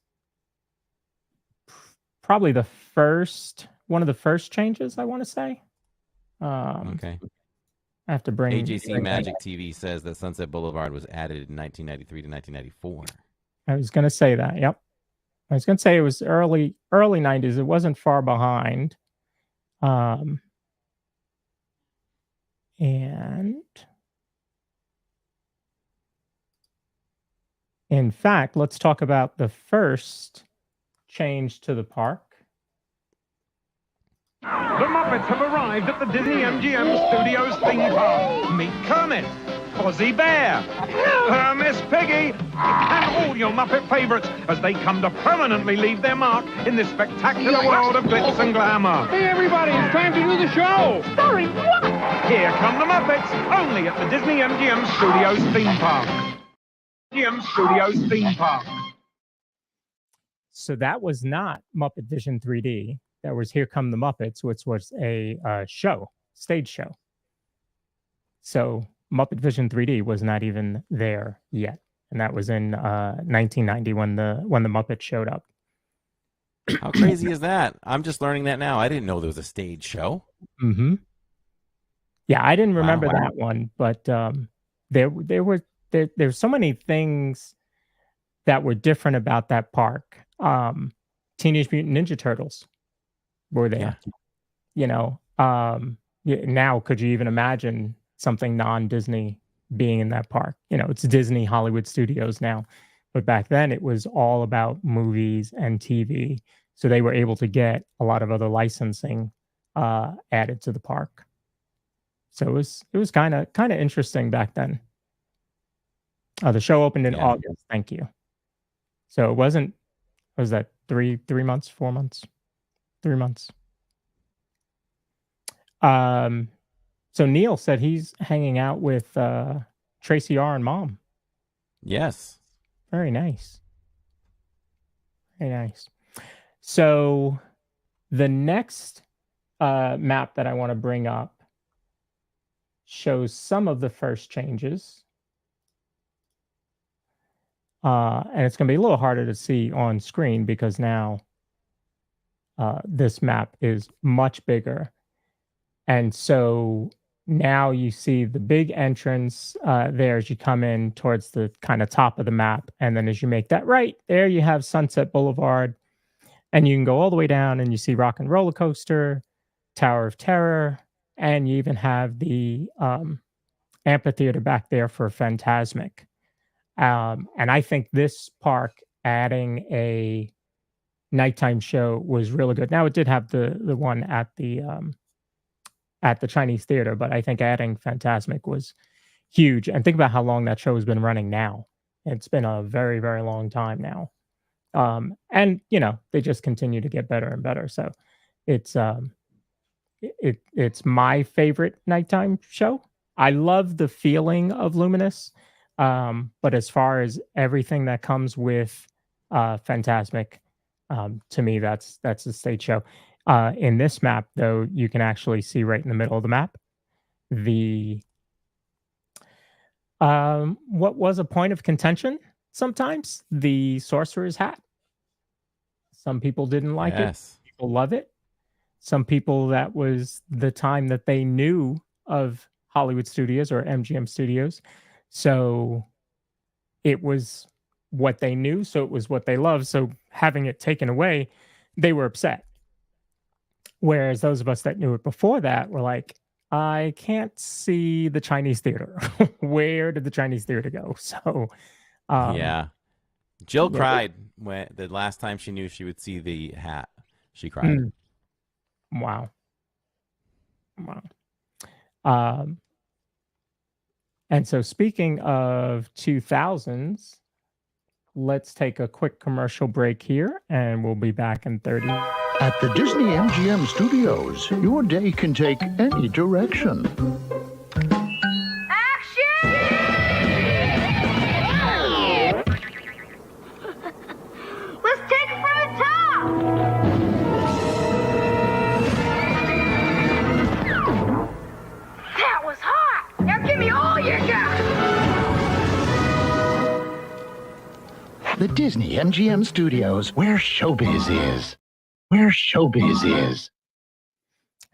probably one of the first changes, I want to say. Okay. I have to bring AJC Magic TV says that Sunset Boulevard was added in 1993 to 1994. I was going to say that. Yep. I was going to say it was early 90s. It wasn't far behind. And in fact, let's talk about the first change to the park. The Muppets have arrived at the Disney MGM Studios theme park. Meet Kermit, Fozzie Bear, Miss Piggy, and all your Muppet favorites as they come to permanently leave their mark in this spectacular world of glitz and glamour. Hey, everybody, it's time to do the show. Sorry, what? Here come the Muppets, only at the Disney MGM Studios theme park. MGM Studios theme park. So that was not Muppet Vision 3D. That was Here Come the Muppets, which was a stage show. So Muppet Vision 3D was not even there yet, and that was in 1990 when the Muppets showed up. How crazy is that? I'm just learning that now. I didn't know there was a stage show. Mm-hmm. Yeah, I didn't remember that one, but there's so many things that were different about that park. Teenage Mutant Ninja Turtles were there. Yeah. Now could you even imagine something non-Disney being in that park? It's Disney Hollywood Studios now, but back then it was all about movies and TV, so they were able to get a lot of other licensing added to the park. So it was kind of interesting back then. The show opened in August. Thank you. So it wasn't. Was that 3 months, 4 months? 3 months. So Neil said he's hanging out with Tracy R and Mom. Yes. Very nice. Very nice. So the next map that I want to bring up shows some of the first changes. And it's going to be a little harder to see on screen because now this map is much bigger. And so now you see the big entrance there as you come in towards the kind of top of the map. And then as you make that right, there you have Sunset Boulevard. And you can go all the way down and you see Rock and Roller Coaster, Tower of Terror, and you even have the amphitheater back there for Phantasmic. And I think this park adding a nighttime show was really good. Now it did have the one at the Chinese theater, but I think adding Phantasmic was huge. And think about how long that show has been running now. It's been a very, very long time now. And they just continue to get better and better. So it's it's my favorite nighttime show. I love the feeling of Luminous, but as far as everything that comes with Phantasmic, to me that's the stage show. In this map, though, you can actually see right in the middle of the map the what was a point of contention sometimes, the Sorcerer's Hat. Some people didn't like it. People love it. Some people, that was the time that they knew of Hollywood Studios or MGM Studios. So it was what they knew. So it was what they loved. So having it taken away, they were upset. Whereas those of us that knew it before that were like, I can't see the Chinese theater. Where did the Chinese theater go? So, yeah. Jill cried when the last time she knew she would see the hat. She cried. Wow. And so speaking of 2000s, let's take a quick commercial break here, and we'll be back in 30. At the Disney MGM Studios, your day can take any direction. Let's take it from the top! That was hot! Now give me all you got! The Disney MGM Studios, where showbiz is. Where showbiz is.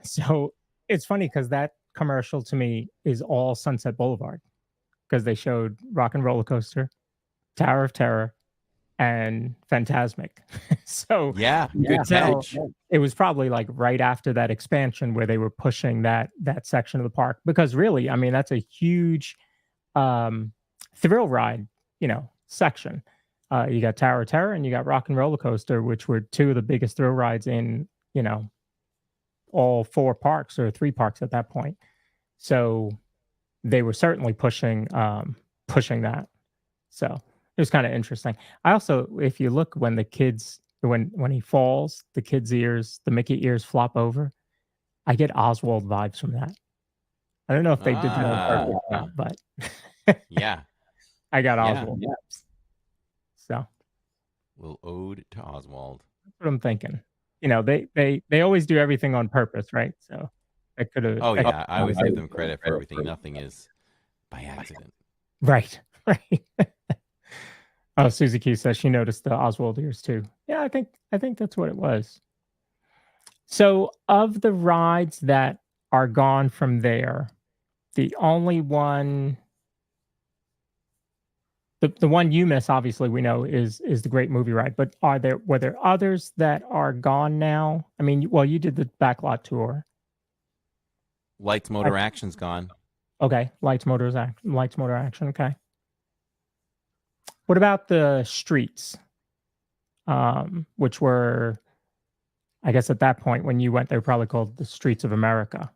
So it's funny because that commercial to me is all Sunset Boulevard, because they showed Rock and Roller Coaster, Tower of Terror, and Phantasmic. So yeah, good catch. It was probably like right after that expansion where they were pushing that section of the park, because really, I mean, that's a huge thrill ride, section. You got Tower of Terror and you got Rock and Roller Coaster, which were two of the biggest thrill rides in, all four parks, or three parks at that point. So they were certainly pushing that. So it was kind of interesting. I also, if you look when the kids, when he falls, the kids' ears, the Mickey ears flop over, I get Oswald vibes from that. I don't know if they did that on purpose or not, but yeah, I got Oswald vibes. So, little ode to Oswald. That's what I'm thinking. They always do everything on purpose, right? So it could have. Oh yeah, I always give them credit for everything. Nothing is by accident. Right. Oh, Susie Q says she noticed the Oswald ears too. Yeah, I think that's what it was. So, of the rides that are gone from there, the only one. The one you miss, obviously, we know is the Great Movie Ride. But were there others that are gone now? I mean, well, you did the backlot tour. Lights, Motor, Action's gone. Okay, Lights, Motor, Action. Okay. What about the streets? Which were, I guess, at that point when you went, they were probably called the Streets of America.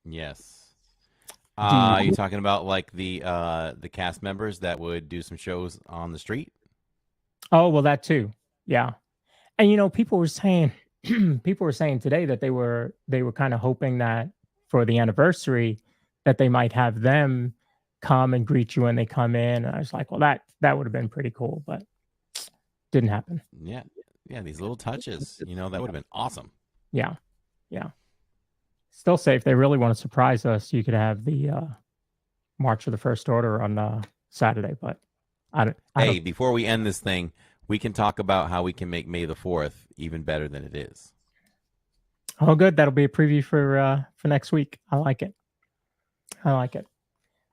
Yes. Are you talking about like the cast members that would do some shows on the street? Oh, well, that too. Yeah. And people were saying today that they were kind of hoping that for the anniversary that they might have them come and greet you when they come in. And I was like, well, that would have been pretty cool, but didn't happen. Yeah. Yeah, these little touches, that would have been awesome. Yeah. Yeah. Still say if they really want to surprise us, you could have the March of the First Order on Saturday. But I don't. Before we end this thing, we can talk about how we can make May the 4th even better than it is. Oh, good. That'll be a preview for next week. I like it.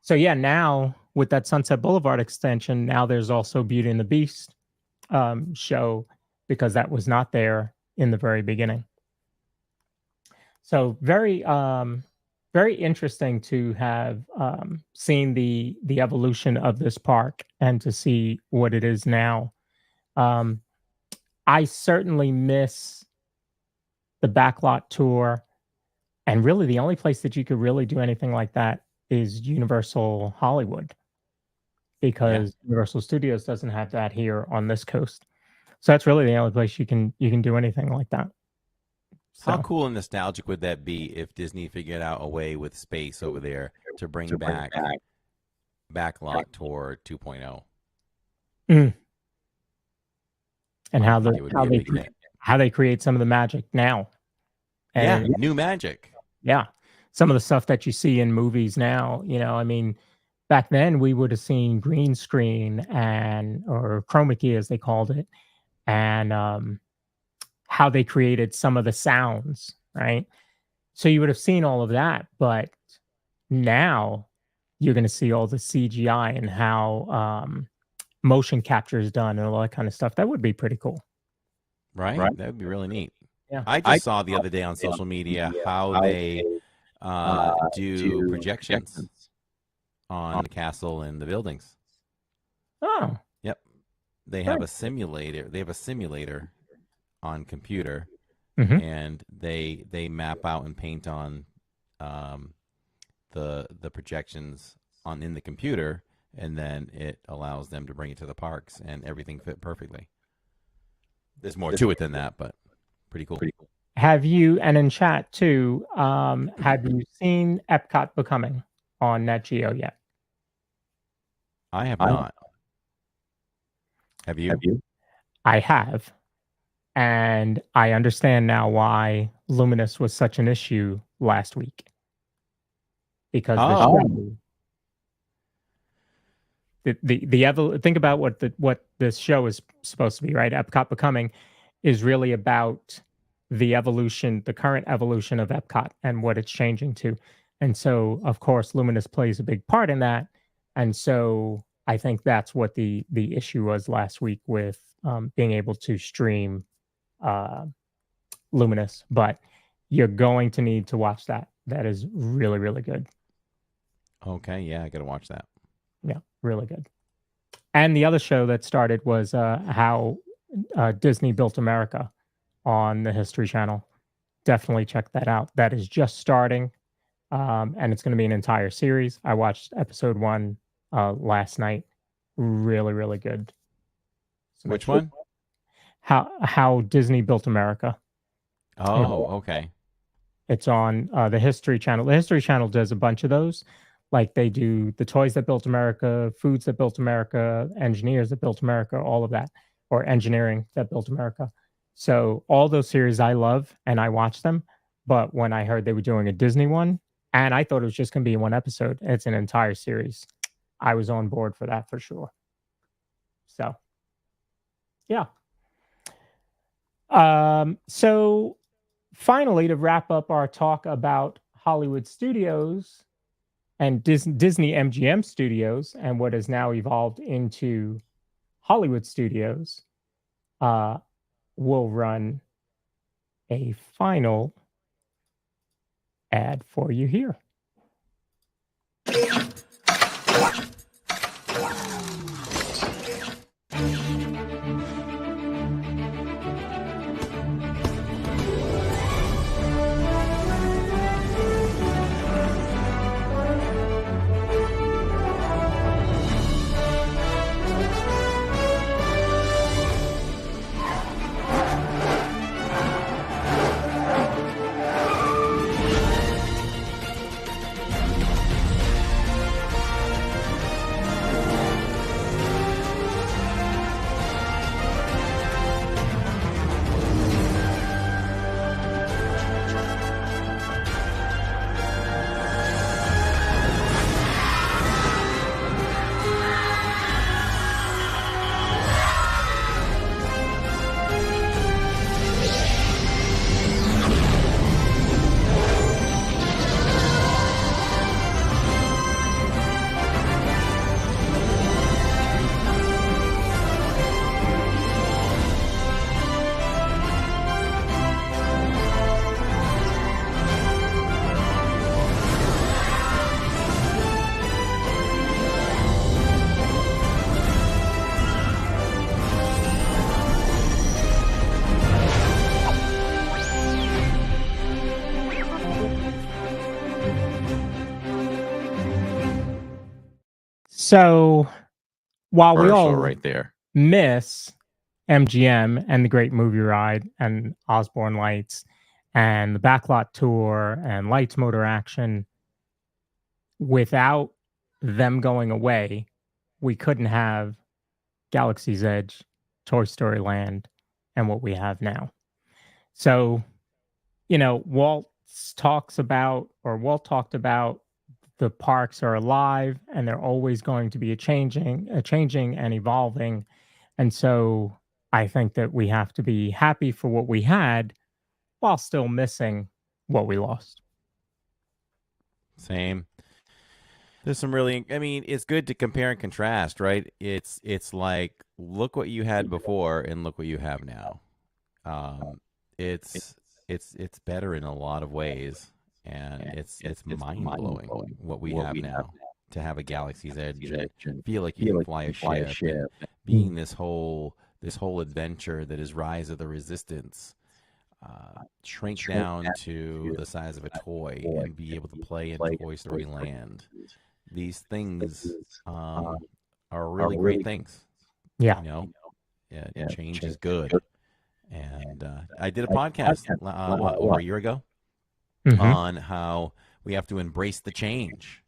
So yeah, now with that Sunset Boulevard extension, now there's also Beauty and the Beast show, because that was not there in the very beginning. So very very interesting to have seen the evolution of this park and to see what it is now. I certainly miss the backlot tour, and really the only place that you could really do anything like that is Universal Hollywood, because Universal Studios doesn't have that here on this coast. So that's really the only place you can do anything like that. So. How cool and nostalgic would that be if Disney figured out a way with space over there to bring back Backlot Tour 2.0? And how they create some of the magic now. And, new magic. Yeah. Some of the stuff that you see in movies now, I mean, back then we would have seen green screen or chroma key as they called it, and how they created some of the sounds, right? So you would have seen all of that, but now you're going to see all the CGI and how motion capture is done and all that kind of stuff. That would be pretty cool. Right? That would be really neat. Yeah. I just saw the other day on social media how they do projections on the castle and the buildings. Oh. Yep. They have a simulator. They have a simulator on computer, and they map out and paint on the projections in the computer, and then it allows them to bring it to the parks, and everything fit perfectly. There's more to it than that, but pretty cool. Have you, and in chat too, have you seen Epcot Becoming on Nat Geo yet? I have not. Have you? I have. And I understand now why Luminous was such an issue last week. Because think about what this show is supposed to be, right? Epcot Becoming is really about the evolution, the current evolution of Epcot and what it's changing to. And so, of course, Luminous plays a big part in that. And so I think that's what the issue was last week with being able to stream Luminous. But you're going to need to watch that. That is really, really good. Okay, yeah, I got to watch that. Yeah, really good. And the other show that started was how Disney Built America on the History Channel. Definitely check that out. That is just starting, and it's going to be an entire series. I watched episode 1 last night. Really, really good. So which one? How Disney Built America. Oh, okay. It's on the History Channel. The History Channel does a bunch of those. Like they do the Toys That Built America, Foods That Built America, Engineers That Built America, all of that, or Engineering That Built America. So all those series I love and I watch them. But when I heard they were doing a Disney one, and I thought it was just going to be one episode, it's an entire series. I was on board for that for sure. So, yeah. So finally, to wrap up our talk about Hollywood Studios and Disney MGM Studios and what has now evolved into Hollywood Studios, we'll run a final ad for you here. So while we all right there. miss MGM and the Great Movie Ride and Osborne Lights and the Backlot Tour and Lights Motor Action, without them going away, we couldn't have Galaxy's Edge, Toy Story Land, and what we have now. So, Walt talked about the parks are alive and they're always going to be changing and evolving. And so I think that we have to be happy for what we had while still missing what we lost. Same. There's some really, it's good to compare and contrast, right? It's like, look what you had before and look what you have now. It's better in a lot of ways, and it's mind blowing what we have now. To have a Galaxy's Edge and feel like you can fly a ship, being this whole adventure that is Rise of the Resistance, shrink down to the size of a toy and be able to play in Toy Story Land. These things are really great things. Yeah. Change is good. And I did a podcast over a year ago on how we have to embrace the change.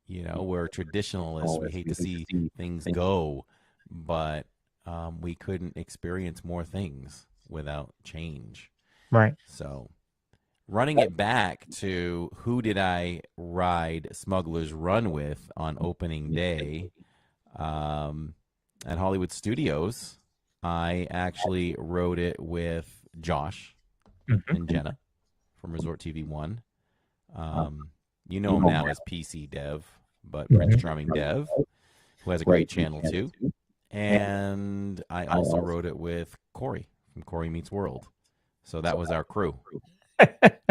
We're traditionalists. We hate to see things go, but we couldn't experience more things without change. Right. So running it back to who did I ride Smuggler's Run with on opening day at Hollywood Studios, I actually rode it with Josh and Jenna from Resort TV 1. You know him now as PC Dev, but Prince Charming Dev, who has a great channel too. And I also rode it with Corey from Corey Meets World. So that was our crew.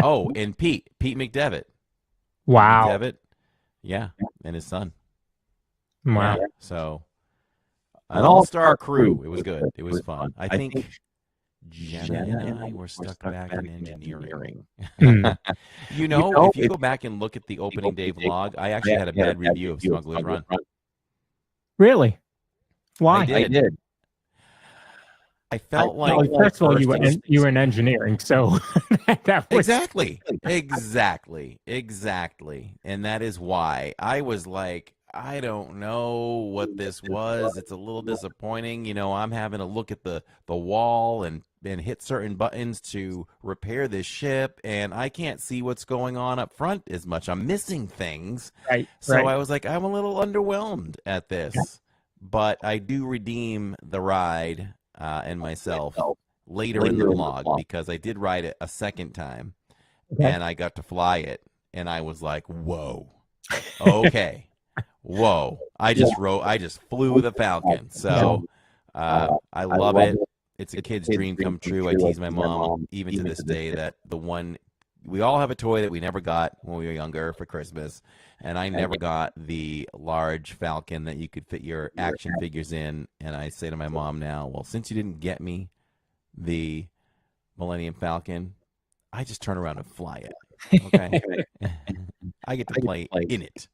Oh, and Pete McDevitt. Wow. McDevitt, yeah, and his son. Wow. Yeah, so an all-star crew. It was good. It was fun. I think Jenna and I were stuck back in engineering. If you go back and look at the opening day vlog, I actually had a bad review of Smuggler's Run. Really? Why? I did. I felt like first of all, you were in engineering, so that was exactly, and that is why I was like, I don't know what this was. It's a little disappointing. I'm having to look at the wall and hit certain buttons to repair this ship, and I can't see what's going on up front as much. I'm missing things. Right. So I was like, I'm a little underwhelmed at this, but I do redeem the ride and myself later in the vlog because I did ride it a second time, and I got to fly it, and I was like, whoa, okay. Whoa! I just flew the Falcon. So I love it. It's a kid's dream come true. I tease my mom even to this day that we all have a toy that we never got when we were younger for Christmas, and I never got the large Falcon that you could fit your action figures in. And I say to my mom now, well, since you didn't get me the Millennium Falcon, I just turn around and fly it. Okay, I get to play in it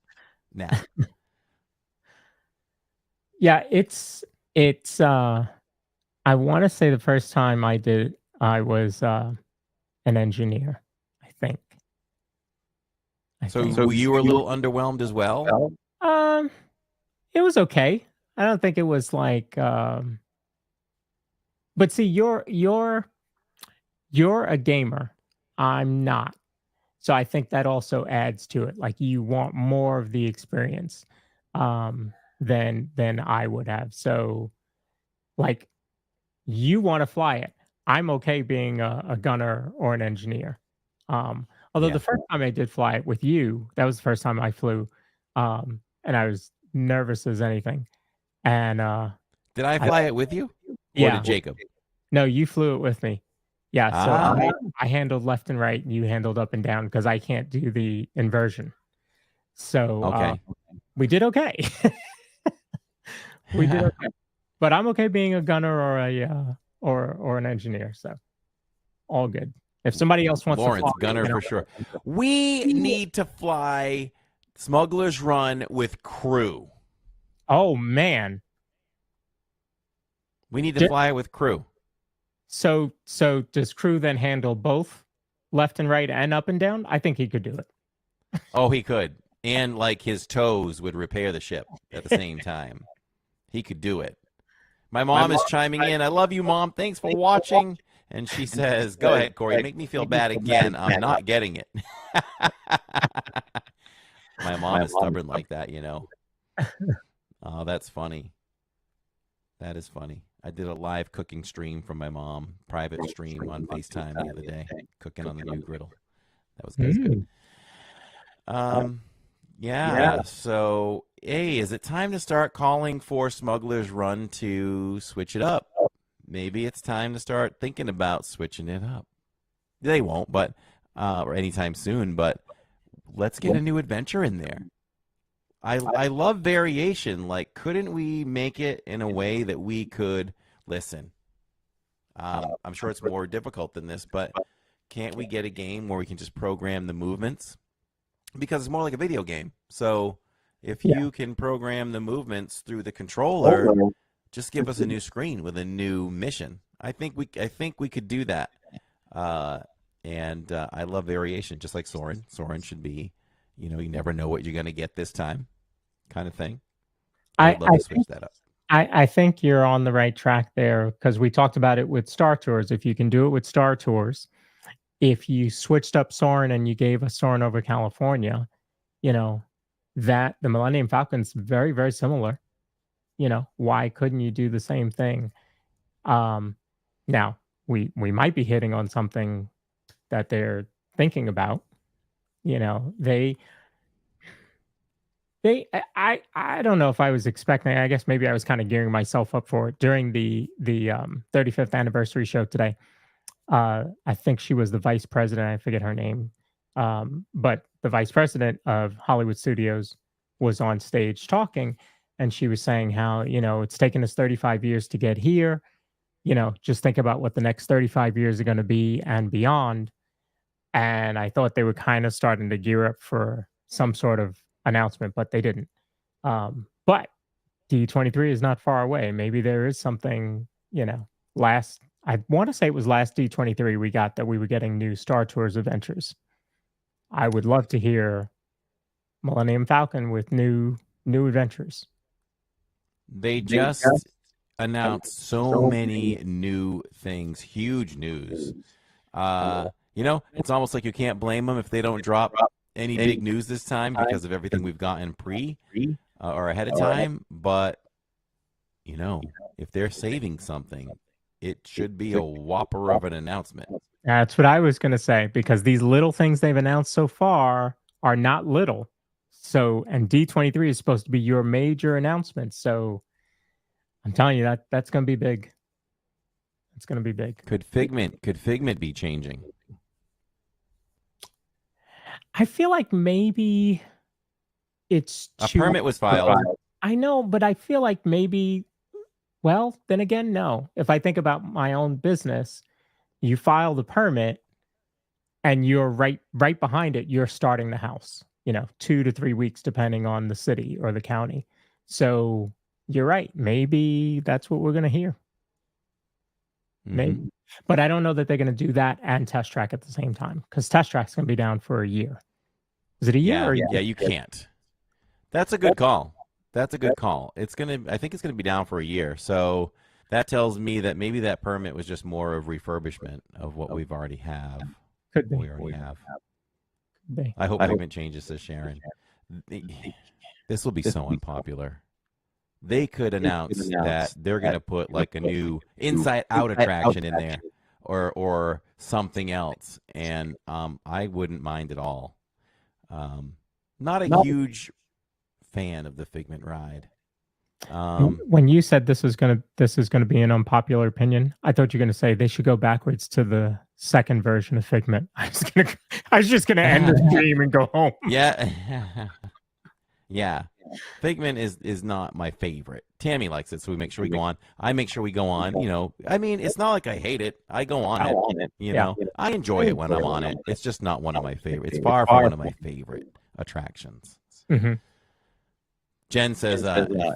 now. Yeah, it's I want to say the first time I did, I was an engineer, I think. So you were a little underwhelmed as well? It was okay. I don't think it was like but see, you're a gamer. I'm not. So I think that also adds to it. Like you want more of the experience than I would have. So like you want to fly it. I'm okay being a gunner or an engineer. Although the first time I did fly it with you, that was the first time I flew. And I was nervous as anything. And did I fly it with you? Yeah. Or did Jacob? No, you flew it with me. Yeah, so I handled left and right, and you handled up and down because I can't do the inversion. So we did okay. We did okay. But I'm okay being a gunner or a or an engineer. So all good. If somebody else wants Lawrence, to fly, gunner for sure. We need to fly Smuggler's Run with crew. Oh man. We need to fly with crew. So does crew then handle both left and right and up and down? I think he could do it. Oh, he could. And like his toes would repair the ship at the same time. He could do it. My mom is chiming in. I love you, Mom. Thanks for watching. And she says, go ahead, Corey. Make me feel bad again. I'm not getting it. My mom is stubborn like that, you know. Oh, that's funny. That is funny. I did a live cooking stream from my mom, private stream on FaceTime the other day, cooking on the new griddle. That was good. Yeah. So, hey, is it time to start calling for Smuggler's Run to switch it up? Maybe it's time to start thinking about switching it up. They won't, but or anytime soon. But let's get a new adventure in there. I love variation. Like, couldn't we make it in a way that we could listen? I'm sure it's more difficult than this, but can't we get a game where we can just program the movements? Because it's more like a video game. So if you can program the movements through the controller, just give us a new screen with a new mission. I think we could do that. And I love variation, just like Soren. Soren should be, you never know what you're going to get this time, kind of thing. I'd love to switch that up. I think you're on the right track there, because we talked about it with Star Tours. If you can do it with Star Tours, if you switched up Soren and you gave us Soren over California, that the Millennium Falcon's very, very similar. Why couldn't you do the same thing? Now we might be hitting on something that they're thinking about. I don't know if I was expecting. I guess maybe I was kind of gearing myself up for it during the 35th anniversary show today. I think she was the vice president. I forget her name, but the vice president of Hollywood Studios was on stage talking, and she was saying how it's taken us 35 years to get here. Just think about what the next 35 years are going to be and beyond. And I thought they were kind of starting to gear up for some sort of announcement, but they didn't. But D23 is not far away. Maybe there is something, I want to say it was last D23 we got that we were getting new Star Tours adventures. I would love to hear Millennium Falcon with new adventures. They just announced so many new things, huge news. It's almost like you can't blame them if they don't drop any big news this time because of everything we've gotten or ahead of time. But, if they're saving something, it should be a whopper of an announcement. That's what I was going to say, because these little things they've announced so far are not little. So, and D23 is supposed to be your major announcement. So I'm telling you that's going to be big. It's going to be big. Could Figment be changing? I feel like maybe it's a permit was filed. I know, but I feel like maybe, well, then again, no. If I think about my own business, you file the permit and you're right behind it, you're starting the house, 2 to 3 weeks, depending on the city or the county. So you're right. Maybe that's what we're going to hear. Maybe. But I don't know that they're going to do that and Test Track at the same time, because Test Track's going to be down for a year. Is it a year? Yeah, you can't. That's a good call. I think it's going to be down for a year. So that tells me that maybe that permit was just more of refurbishment of what we've already have. Could be. We already have. Could be. I hope Figment changes this, Sharon. This will be so unpopular. They could announce that they're going to put like a new Inside Out attraction in there, or something else, and I wouldn't mind at all. Not a huge fan of the Figment ride. When you said this is going to be an unpopular opinion, I thought you were going to say they should go backwards to the second version of Figment. I was just going to end the stream and go home. Yeah. Yeah. Figment is not my favorite. Tammy likes it, so we make sure we go on. I make sure we go on. It's not like I hate it. I go on it. I enjoy it when I'm on it. It's just not one of my favorites. It's far from one of my favorite attractions. Mm-hmm. Jen says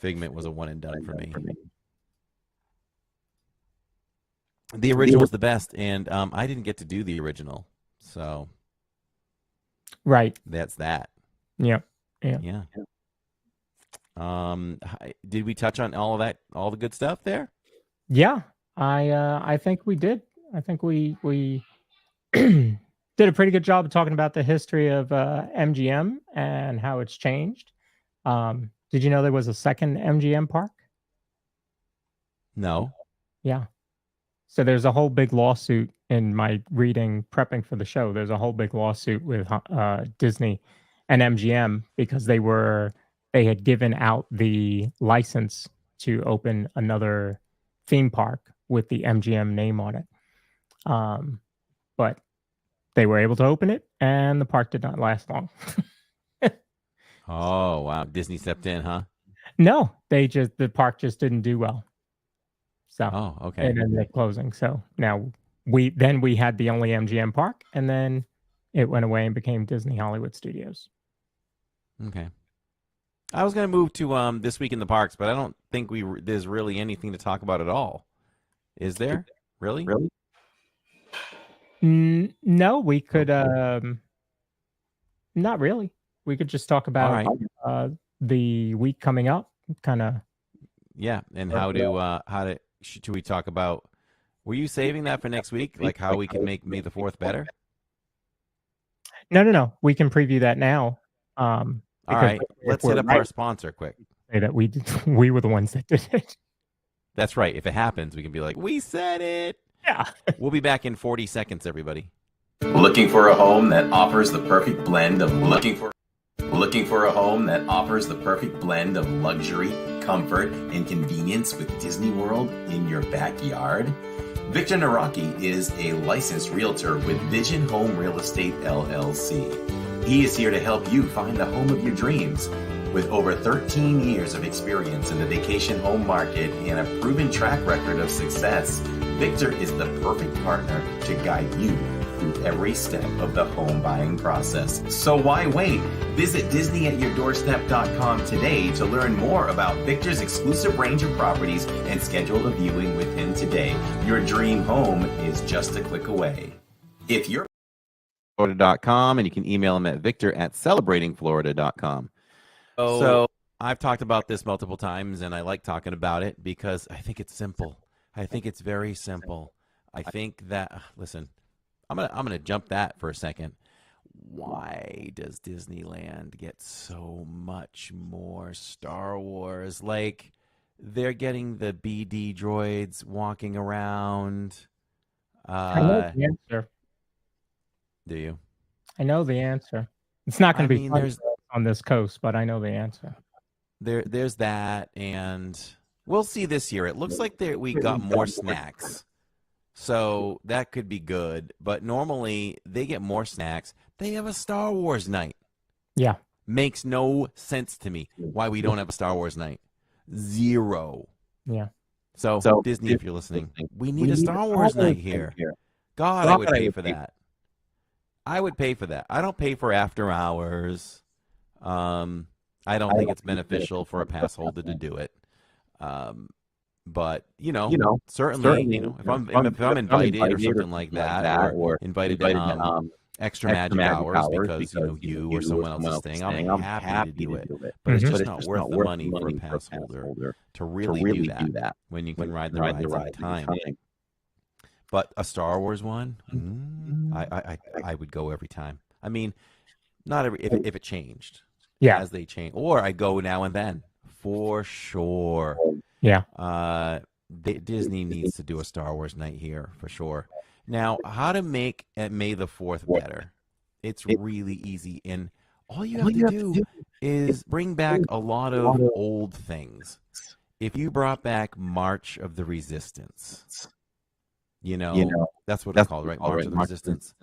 Figment was a one and done for me. The original was the best, and I didn't get to do the original, so Right. that's that. Yep. Yeah. Did we touch on all of that, all the good stuff there? Yeah. I think we did. I think we did a pretty good job of talking about the history of MGM and how it's changed. Did you know there was a second MGM park? No. Yeah. So there's a whole big lawsuit in my reading, prepping for the show. There's a whole big lawsuit with Disney and MGM because they had given out the license to open another theme park with the MGM name on it. But they were able to open it, and the park did not last long. Oh, wow. Disney stepped in, huh? No, the park just didn't do well. So, okay. And ended up closing. So now we had the only MGM park, and then it went away and became Disney Hollywood Studios. Okay. I was going to move to This Week in the Parks, but I don't think there's really anything to talk about at all. Is there? Really? No, we could not really. We could just talk about the week coming up, kind of. Yeah, and should we talk about? Were you saving that for next week, like how we can make May the 4th better? No. We can preview that now. All right, let's hit up our sponsor quick. Say that we were the ones that did it. That's right. If it happens, we can be like, we said it. Yeah. We'll be back in 40 seconds, everybody. Looking for a home that offers the perfect blend of luxury, comfort, and convenience with Disney World in your backyard? Victor Naraki is a licensed realtor with Vision Home Real Estate LLC. He is here to help you find the home of your dreams. With over 13 years of experience in the vacation home market and a proven track record of success, Victor is the perfect partner to guide you through every step of the home buying process. So why wait? Visit DisneyAtYourDoorstep.com today to learn more about Victor's exclusive range of properties and schedule a viewing with him today. Your dream home is just a click away. If you're Florida.com, and you can email him at victor@celebratingflorida.com. So I've talked about this multiple times, and I like talking about it because I think it's simple. I think it's very simple. I think that, listen, I'm gonna jump that for a second. Why does Disneyland get so much more Star Wars? Like, they're getting the BD droids walking around. I know the answer. Do you? I know the answer. It's not going to be on this coast, but I know the answer. There's that, and we'll see this year. It looks like we got more snacks, so that could be good. But normally they get more snacks. They have a Star Wars night. Yeah, makes no sense to me why we don't have a Star Wars night. Zero. Yeah. So Disney, if you're listening, we need a Star Wars night here. God, I would pay for that. I would pay for that. I don't pay for after hours. I don't think it's beneficial for a pass holder to do it. But certainly, if I'm invited or something like that, or invited to extra magic hours because you or someone else is staying, I'm happy to do it. But it's just not worth the money for a pass holder to really do that when you can ride the rides anytime. But a Star Wars one, I would go every time. I mean, not every if it changed, as they change, or I go now and then for sure. Yeah. Disney needs to do a Star Wars night here for sure. Now, how to make May the 4th better? It's really easy, and all you have to do is bring back a lot of old things. If you brought back March of the Resistance. That's what it's called, right? March of the Resistance.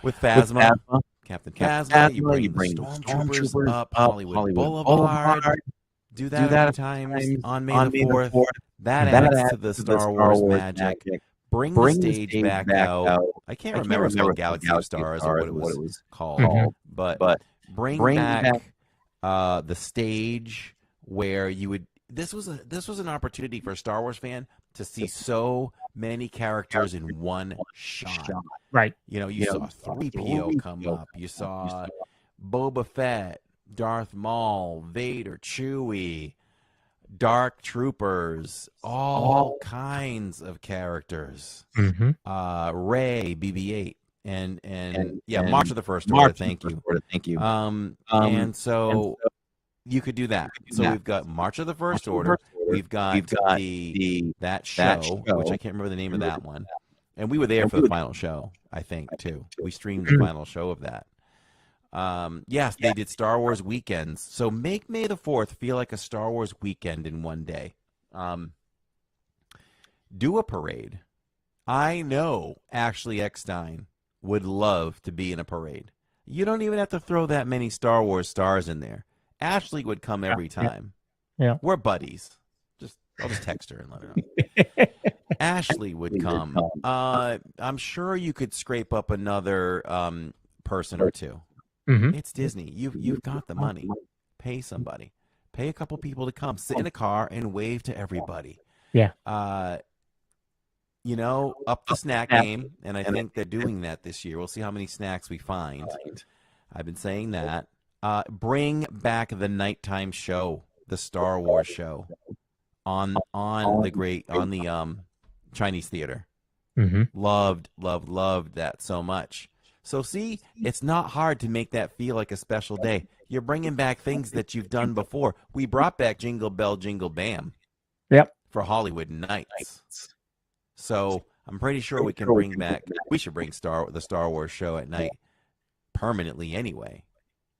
With Phasma, Captain Phasma, you bring the Stormtroopers up Hollywood Boulevard. Do that every time on May the 4th. That adds to the Star Wars magic. Bring the stage back out. I can't remember if it was called Galaxy of Stars or what it was called. But bring back the stage. where you would. This was an opportunity for a Star Wars fan to see so many characters in one shot. Right. You know, you saw 3PO come up. You saw Boba Fett, Darth Maul, Vader, Chewie, Dark Troopers, all kinds of characters. Rey, BB-8, and March of the First Order. Thank you. And so you could do that. So we've got March of the First Order. We've got that show, which I can't remember the name of that one. And we were there for the final show, I think, too. We streamed the final show of that. Yes, they did Star Wars weekends. So make May the 4th feel like a Star Wars weekend in one day. Do a parade. I know Ashley Eckstein would love to be in a parade. You don't even have to throw that many Star Wars stars in there. Ashley would come every time. Yeah. We're buddies. I'll just text her and let her know. Ashley would come. I'm sure you could scrape up another person or two. It's Disney. You've got the money. Pay somebody. Pay a couple people to come. Sit in a car and wave to everybody. Yeah. You know, up the snack game, and I think they're doing that this year. We'll see how many snacks we find. I've been saying that. Bring back the nighttime show, the Star Wars show, on the Chinese theater. Loved that so much. So see, it's not hard to make that feel like a special day. You're bringing back things that you've done before. We brought back Jingle Bell Jingle Bam. Yep. For Hollywood Nights. So I'm pretty sure we can bring back. We should bring the Star Wars show at night permanently anyway.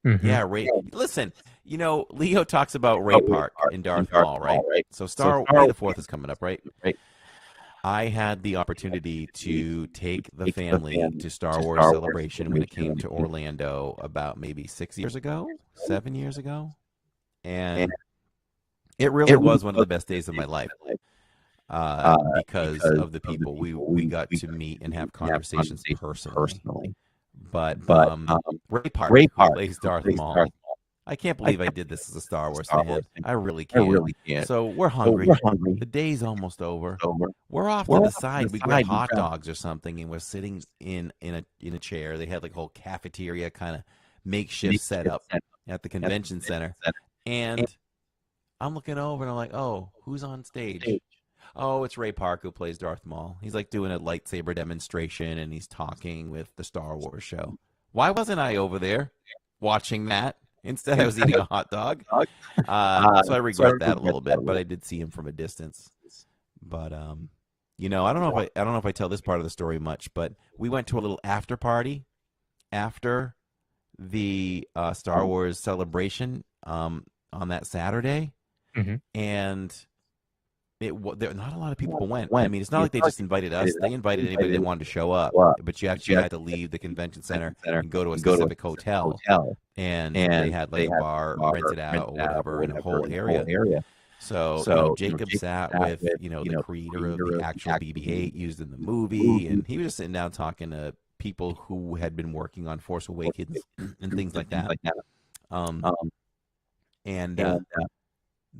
Yeah, Ray. Listen, you know, Leo talks about Ray Park in Darth Maul, right? So May the 4th is coming up, right? I had the opportunity to take the family to Star Wars Celebration when it came to Orlando about maybe 7 years ago. And it really was one of the best days of my life because of the people we got to meet and have conversations personally. But Ray Park plays Darth Maul. I can't believe I did this as a Star Wars fan. I really can't. So we're hungry. The day's almost over. We're off to the side. We grab hot dogs or something, and we're sitting in a chair. They had like a whole cafeteria kind of makeshift setup at the convention center. And I'm looking over, and I'm like, oh, who's on stage? Oh, it's Ray Park who plays Darth Maul. He's like doing a lightsaber demonstration, and he's talking with the Star Wars show. Why wasn't I over there watching that? Instead, I was eating a hot dog. So I regret that a little bit, but I did see him from a distance. But you know, I don't know if I tell this part of the story much, but we went to a little after party after the Star Wars Celebration on that Saturday, and not a lot of people went. I mean, it's not like they just invited us. They invited anybody that wanted to show up, but you actually had to leave the convention center and go to a specific hotel, and they had like a bar rented out or whatever in a whole area. So you know, Jacob sat with the creator of the actual BB-8 used in the movie, and he was just sitting down talking to people who had been working on Force Awakens and things like that.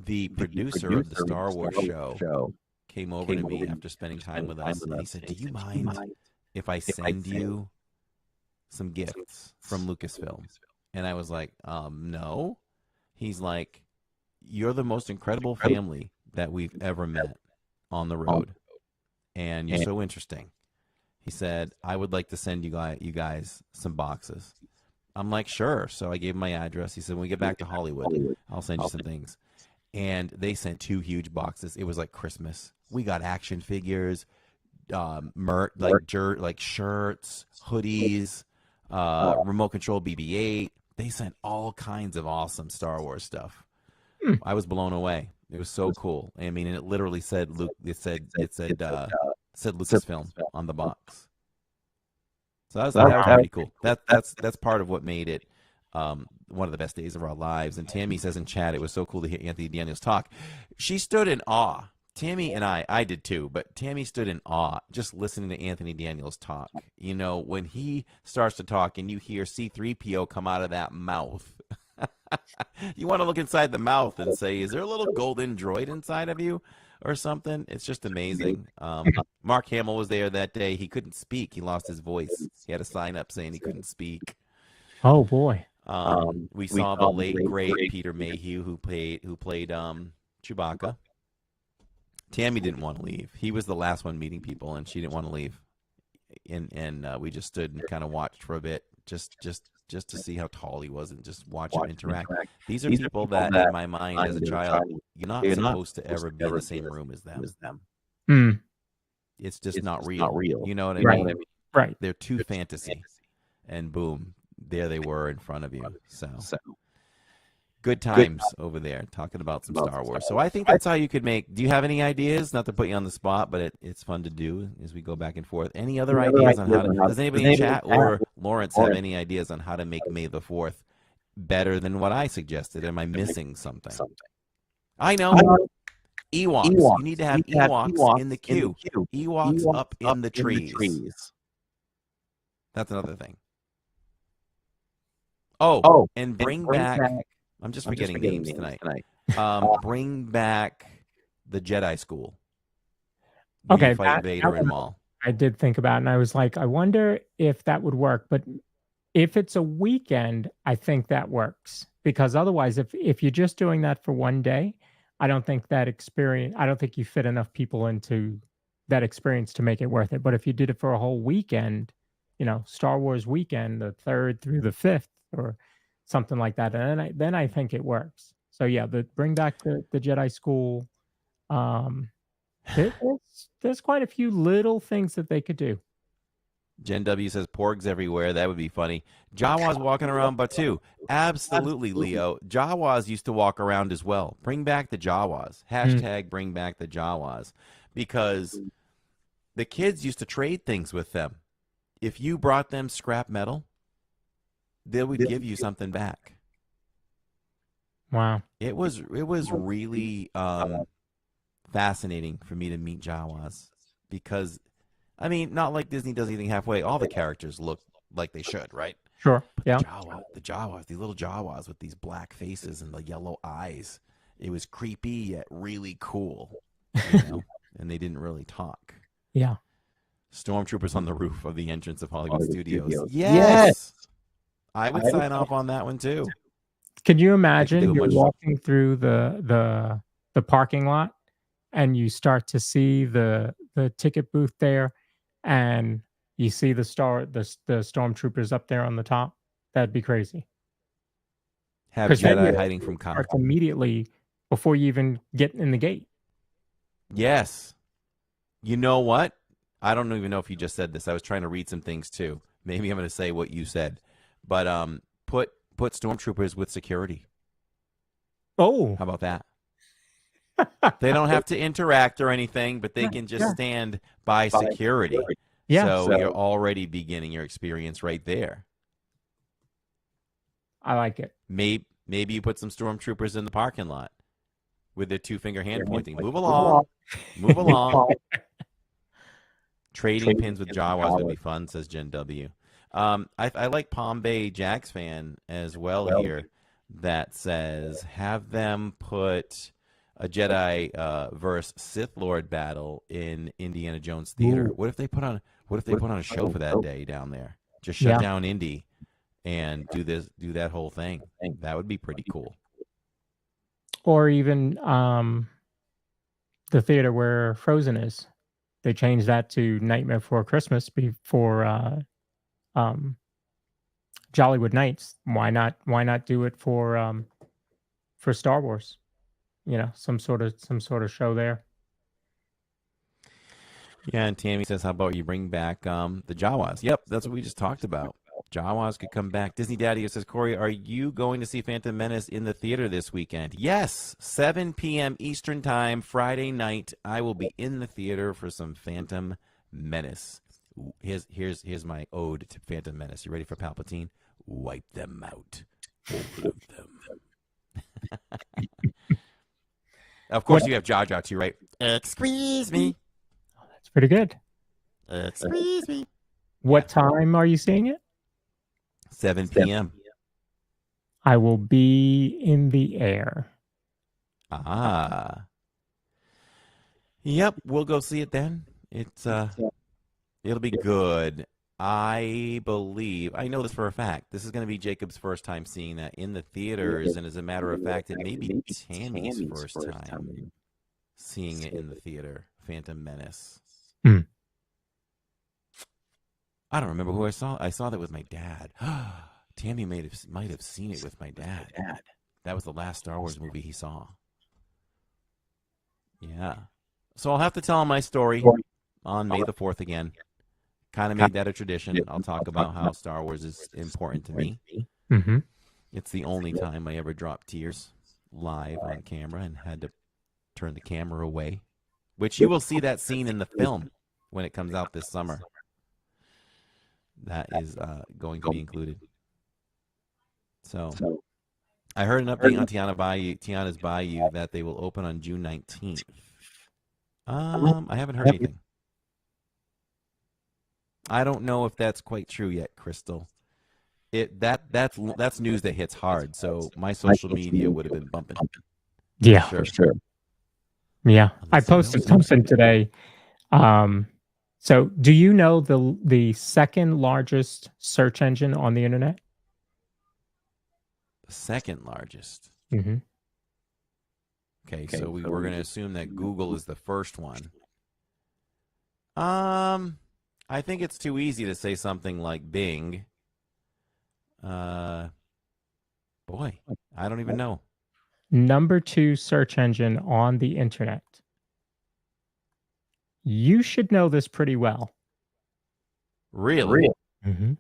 The producer of the Star Wars show came over to me after spending time with us, and he said, "Do you mind if I send you some gifts from Lucasfilm?" And I was like, no. He's like, "You're the most incredible family that we've ever met on the road, and you're so interesting." He said, "I would like to send you guys some boxes." I'm like, "Sure." So I gave him my address. He said, "When we get back to Hollywood, I'll send you some things." And they sent 2 huge boxes. It was like Christmas. We got action figures, like shirts, hoodies, remote control BB-8. They sent all kinds of awesome Star Wars stuff. I was blown away. It was so cool. I mean, and it literally said Lucasfilm on the box. So that was pretty cool. That's part of what made it one of the best days of our lives. And Tammy says in chat, it was so cool to hear Anthony Daniels talk. She stood in awe. Tammy and I did too, but Tammy stood in awe just listening to Anthony Daniels talk. You know, when he starts to talk and you hear C-3PO come out of that mouth, You want to look inside the mouth and say, is there a little golden droid inside of you or something? It's just amazing. Mark Hamill was there that day. He couldn't speak. He lost his voice. He had a sign up saying he couldn't speak. Oh, boy. We saw the late, great Peter Mayhew, who played Chewbacca. Tammy didn't want to leave. He was the last one meeting people, and she didn't want to leave. And we just stood and kind of watched for a bit, just to see how tall he was and just watch him interact. These are people that, in my mind, as a child, you're not supposed to ever be in the same room as them. Mm. It's just not real. You know what I mean? Right. They're too fantasy. And boom, there they were in front of you. So good times over there talking about some Star Wars. So I think that's how you could make. Do you have any ideas? Not to put you on the spot, but it's fun to do as we go back and forth. Any other ideas on how to? Does anybody in chat or Lawrence have any ideas on how to make May the 4th better than what I suggested? Am I missing something? I know. Ewoks. You need to have Ewoks in the queue. Ewoks up in the trees. That's another thing. Oh, and bring back. I'm just forgetting names tonight. Bring back the Jedi School. Okay, fight Vader and Maul. I did think about it, and I was like, I wonder if that would work. But if it's a weekend, I think that works. Because otherwise, if you're just doing that for one day, I don't think you fit enough people into that experience to make it worth it. But if you did it for a whole weekend, Star Wars weekend, the 3rd through the 5th, or something like that, and then I think it works. So yeah, bring back the Jedi School. There's quite a few little things that they could do. Jen W says porgs everywhere. That would be funny. Jawas walking around Batu. Absolutely, Leo. Jawas used to walk around as well. Bring back the Jawas. Hashtag bring back the Jawas. Because the kids used to trade things with them. If you brought them scrap metal, they would give you something back. Wow. It was really fascinating for me to meet Jawas because, I mean, not like Disney does anything halfway. All the characters look like they should, right? Sure. But yeah. The Jawas, these little Jawas with these black faces and the yellow eyes. It was creepy yet really cool. And they didn't really talk. Yeah. Stormtroopers on the roof of the entrance of Hollywood Studios. Yes. I would sign off on that one too. Can you imagine you're walking through the parking lot and you start to see the ticket booth there, and you see the stormtroopers up there on the top? That'd be crazy. Have Jedi hiding from cops immediately before you even get in the gate. Yes. You know what? I don't even know if you just said this. I was trying to read some things too. Maybe I'm going to say what you said. But put stormtroopers with security. Oh. How about that? They don't have to interact or anything, but they can just stand by security. Yeah. So you're already beginning your experience right there. I like it. Maybe you put some stormtroopers in the parking lot with their 2-finger hand pointing. Move along. Move along. Trading pins with Jawas would be fun, says Jen W. I like Palm Bay Jags fan as well here that says have them put a Jedi versus Sith Lord battle in Indiana Jones Theater. What if they put on a show for that day down there? Just shut down Indy and do that whole thing. That would be pretty cool. Or even the theater where Frozen is. They changed that to Nightmare Before Christmas before Jollywood Nights. Why not do it for Star Wars? Some sort of show there. Yeah, and Tammy says, how about you bring back the Jawas? Yep, that's what we just talked about. Jawas could come back. Disney Daddy says, Corey, are you going to see Phantom Menace in the theater this weekend? Yes, 7 p.m. Eastern Time, Friday night. I will be in the theater for some Phantom Menace. Here's my ode to Phantom Menace. You ready for Palpatine? Wipe them out. Overload them. Of course, you have Jar Jar too, right? Excuse me. Oh, that's pretty good. Excuse me. What time are you seeing it? 7 p.m. I will be in the air. Ah. Yep, we'll go see it then. It'll be good. I believe, I know this for a fact, this is going to be Jacob's first time seeing that in the theaters, and as a matter of fact, it may be Tammy's first time seeing it in the theater, Phantom Menace. Mm. I don't remember who I saw. I saw that with my dad. Tammy might have seen it with my dad. That was the last Star Wars movie he saw. Yeah. So I'll have to tell him my story on May the 4th again. Kind of made that a tradition. I'll talk about how Star Wars is important to me. Mm-hmm. It's the only time I ever dropped tears live on camera and had to turn the camera away, which you will see that scene in the film when it comes out this summer. That is going to be included. So I heard an update on Tiana's Bayou that they will open on June 19th. I haven't heard anything. I don't know if that's quite true yet, Crystal. That's news that hits hard. So my social media would have been bumping. Yeah, for sure. Yeah, I posted something today. So do you know the second largest search engine on the internet? The second largest. Mm-hmm. Okay, so we're going to assume that Google is the first one. I think it's too easy to say something like Bing. Boy, I don't even know. Number 2 search engine on the internet. You should know this pretty well. Really? Mm-hmm.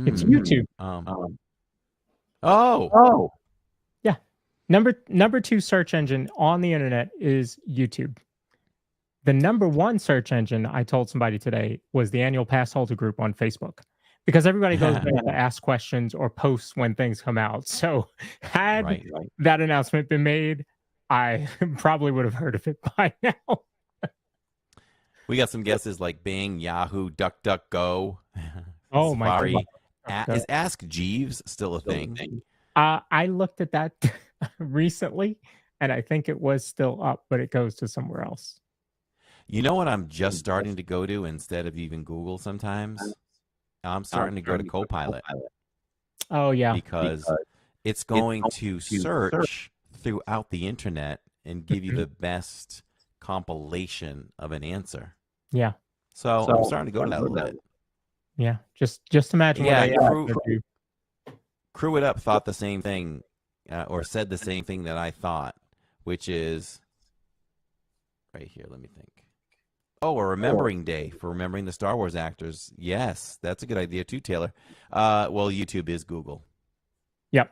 It's YouTube. Oh. Yeah. Number 2 search engine on the internet is YouTube. The number 1 search engine, I told somebody today, was the annual pass holder group on Facebook. Because everybody goes there to ask questions or post when things come out. So had that announcement been made, I probably would have heard of it by now. We got some guesses like Bing, Yahoo, DuckDuckGo. Oh, Safari. my God. Is Ask Jeeves still a thing? I looked at that recently, and I think it was still up, but it goes to somewhere else. You know what I'm just starting to go to instead of even Google sometimes? I'm starting to go to Copilot. Oh, yeah. Because it's going to search throughout the internet and give you the best compilation of an answer. Yeah. So I'm starting to go to that a little bit. Yeah. Just imagine what Crew It Up thought the same thing or said the same thing that I thought, which is right here. Let me think. Oh, a remembering day for remembering the Star Wars actors. Yes, that's a good idea too, Taylor. Well, YouTube is Google. Yep.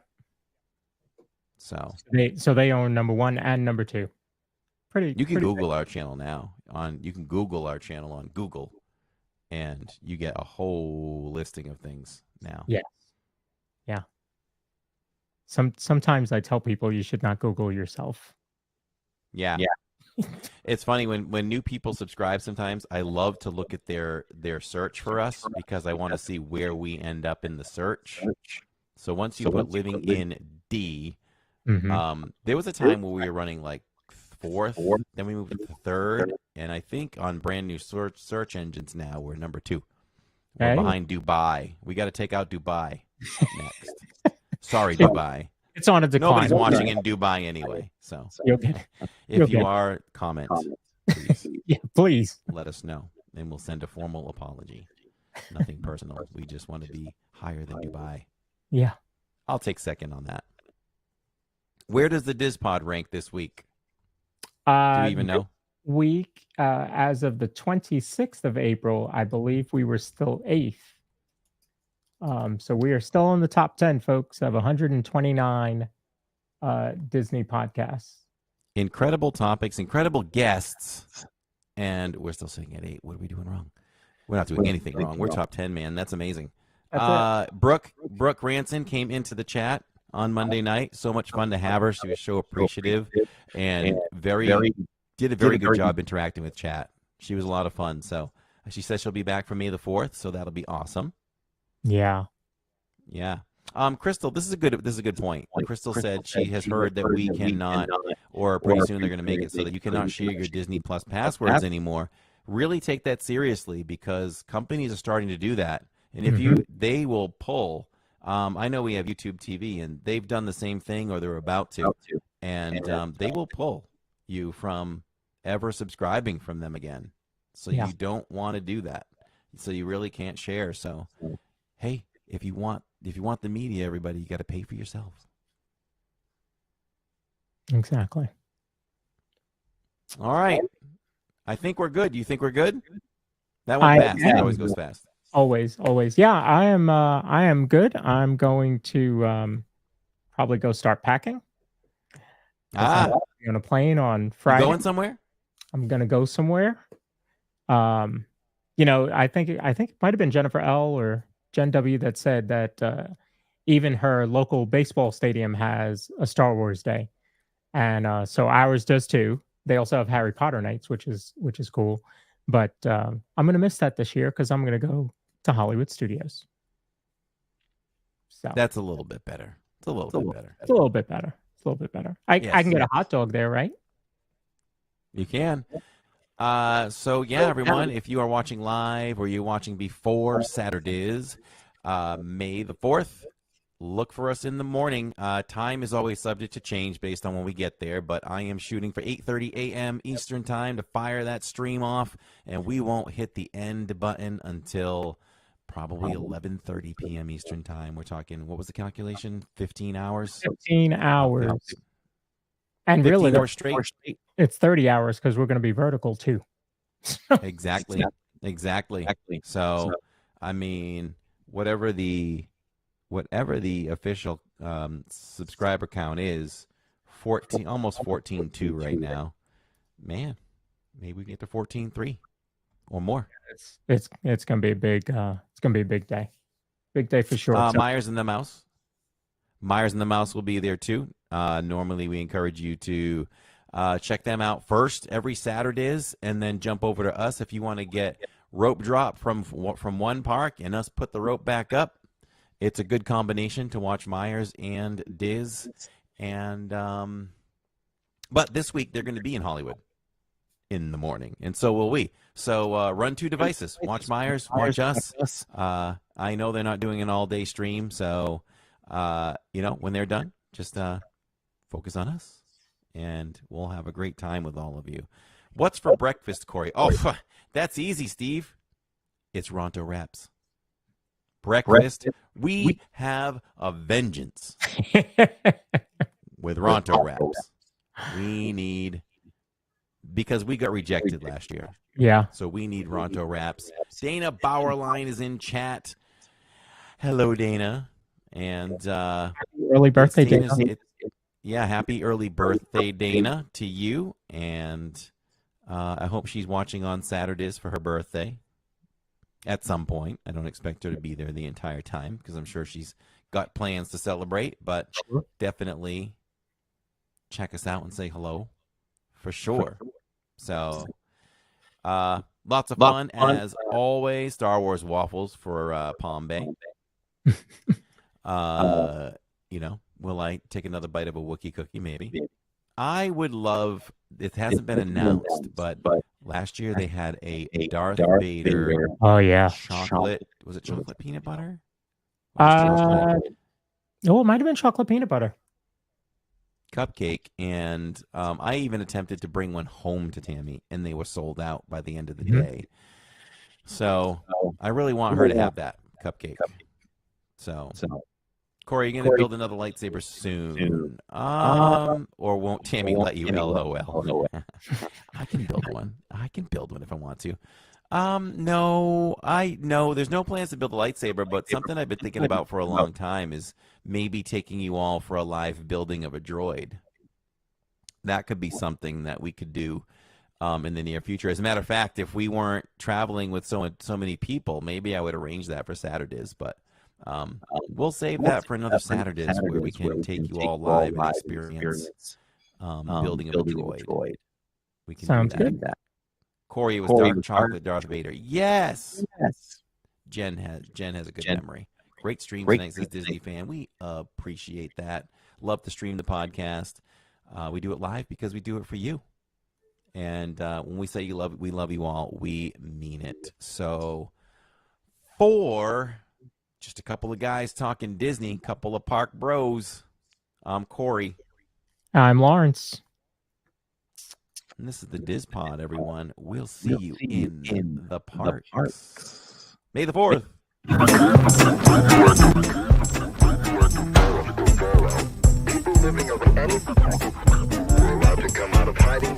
So they own number 1 and number 2. You can Google our channel now. You can Google our channel on Google, and you get a whole listing of things now. Yes. Yeah. Sometimes I tell people you should not Google yourself. Yeah. It's funny when new people subscribe. Sometimes I love to look at their search for us because I want to see where we end up in the search. So once you put living in D, there was a time where we were running like 4th, then we moved to 3rd, and I think on brand new search engines now we're number 2. We're behind Dubai. We got to take out Dubai next. Sorry, Dubai. It's on a decline. Nobody's watching in Dubai anyway. So if you are, comment. Please. Yeah, please. Let us know, and we'll send a formal apology. Nothing personal. We just want to be higher than Dubai. Yeah. I'll take second on that. Where does the DIZ Pod rank this week? Do you even know? Week, as of the 26th of April, I believe we were still 8th. So we are still in the top 10, folks, of 129 Disney podcasts. Incredible topics, incredible guests, and we're still sitting at 8. What are we doing wrong? We're not doing anything wrong. We're top 10, man. That's amazing. Brooke Ranson came into the chat on Monday night. So much fun to have her. She was so appreciative and did a very good job interacting with chat. She was a lot of fun. So she says she'll be back for May the 4th, so that'll be awesome. Yeah. Yeah. Crystal, this is a good point. Crystal said she has heard that we cannot, or pretty soon they're going to make it so that you cannot share your Disney Plus passwords anymore. Really take that seriously, because companies are starting to do that, and if they will pull. I know we have YouTube TV, and they've done the same thing, or they're about to, and they will pull you from ever subscribing from them again. So you don't want to do that. So you really can't share. So, hey, if you want the media, everybody, you got to pay for yourselves. Exactly. All right. I think we're good. You think we're good? That went fast. It always goes fast. Always. Yeah, I am good. I'm going to probably go start packing. I'm on a plane on Friday. You going somewhere? I'm going to go somewhere. I think it might have been Jennifer L. or Jen W. that said that even her local baseball stadium has a Star Wars Day, and so ours does too. They also have Harry Potter nights, which is cool. But I'm going to miss that this year because I'm going to go to Hollywood Studios. So that's a little bit better. It's a little bit better. It's a little bit better. It's a little bit better. I can get a hot dog there, right? You can. So yeah, everyone, if you are watching live or you're watching before Saturdays, May the 4th, look for us in the morning. Time is always subject to change based on when we get there, but I am shooting for 8:30 a.m. Eastern time to fire that stream off, and we won't hit the end button until probably 11:30 p.m. Eastern time. We're talking, what was the calculation? 15 hours? 15 hours. And really, straight. It's 30 hours because we're going to be vertical too. Exactly. So, I mean, whatever the official subscriber count is, 14, almost 14.2 right now. Man, maybe we get to 14.3 or more. It's going to be a big day. Big day for sure. Myers and the Mouse. Myers and the Mouse will be there too. Normally we encourage you to check them out first every Saturdays, and then jump over to us if you want to get rope drop from one park and us put the rope back up. It's a good combination to watch Myers and DIZ. And but this week they're going to be in Hollywood in the morning, and so will we. So run two devices. Watch Myers, watch us. I know they're not doing an all-day stream, so when they're done, just focus on us, and we'll have a great time with all of you. What's for breakfast, Corey? Oh, that's easy, Steve. It's Ronto Wraps. Breakfast. We have a vengeance with Ronto Wraps. We need, because we got rejected last year. Yeah. So we need Ronto Wraps. Dana Bauerline is in chat. Hello, Dana. And early birthday, Dana. Happy early birthday, Dana, to you. And I hope she's watching on Saturdays for her birthday at some point. I don't expect her to be there the entire time because I'm sure she's got plans to celebrate, but definitely check us out and say hello for sure. So lots of fun as always. Star Wars waffles for Palm Bay. Will I take another bite of a Wookiee cookie? Maybe. I would love, it hasn't been announced, but last year they had a Darth Vader. Oh, yeah. Chocolate. Was it chocolate peanut butter? It might have been chocolate peanut butter. Cupcake. And I even attempted to bring one home to Tammy, and they were sold out by the end of the day. So I really want her to have that cupcake. So Corey, you're going to build another lightsaber soon. Or won't Tammy let you? LOL. I can build one. I can build one if I want to. No, there's no plans to build a lightsaber, but something I've been thinking about for a long time is maybe taking you all for a live building of a droid. That could be something that we could do in the near future. As a matter of fact, if we weren't traveling with so many people, maybe I would arrange that for Saturdays, but we'll save that for another Saturdays where we can take you all live and experience building of a droid. We can Sounds do that. good. Corey, it was dark chocolate Darth Vader. Yes. Jen has a good memory. Great stream tonight, says Disney fan. We appreciate that. Love to stream the podcast. We do it live because we do it for you. And when we say we love you all, we mean it. So for just a couple of guys talking Disney, couple of park bros, I'm Corey. I'm Lawrence. And this is the DIZ Pod, everyone. We'll see you in the parks. May the 4th. People living of any allowed to come out of hiding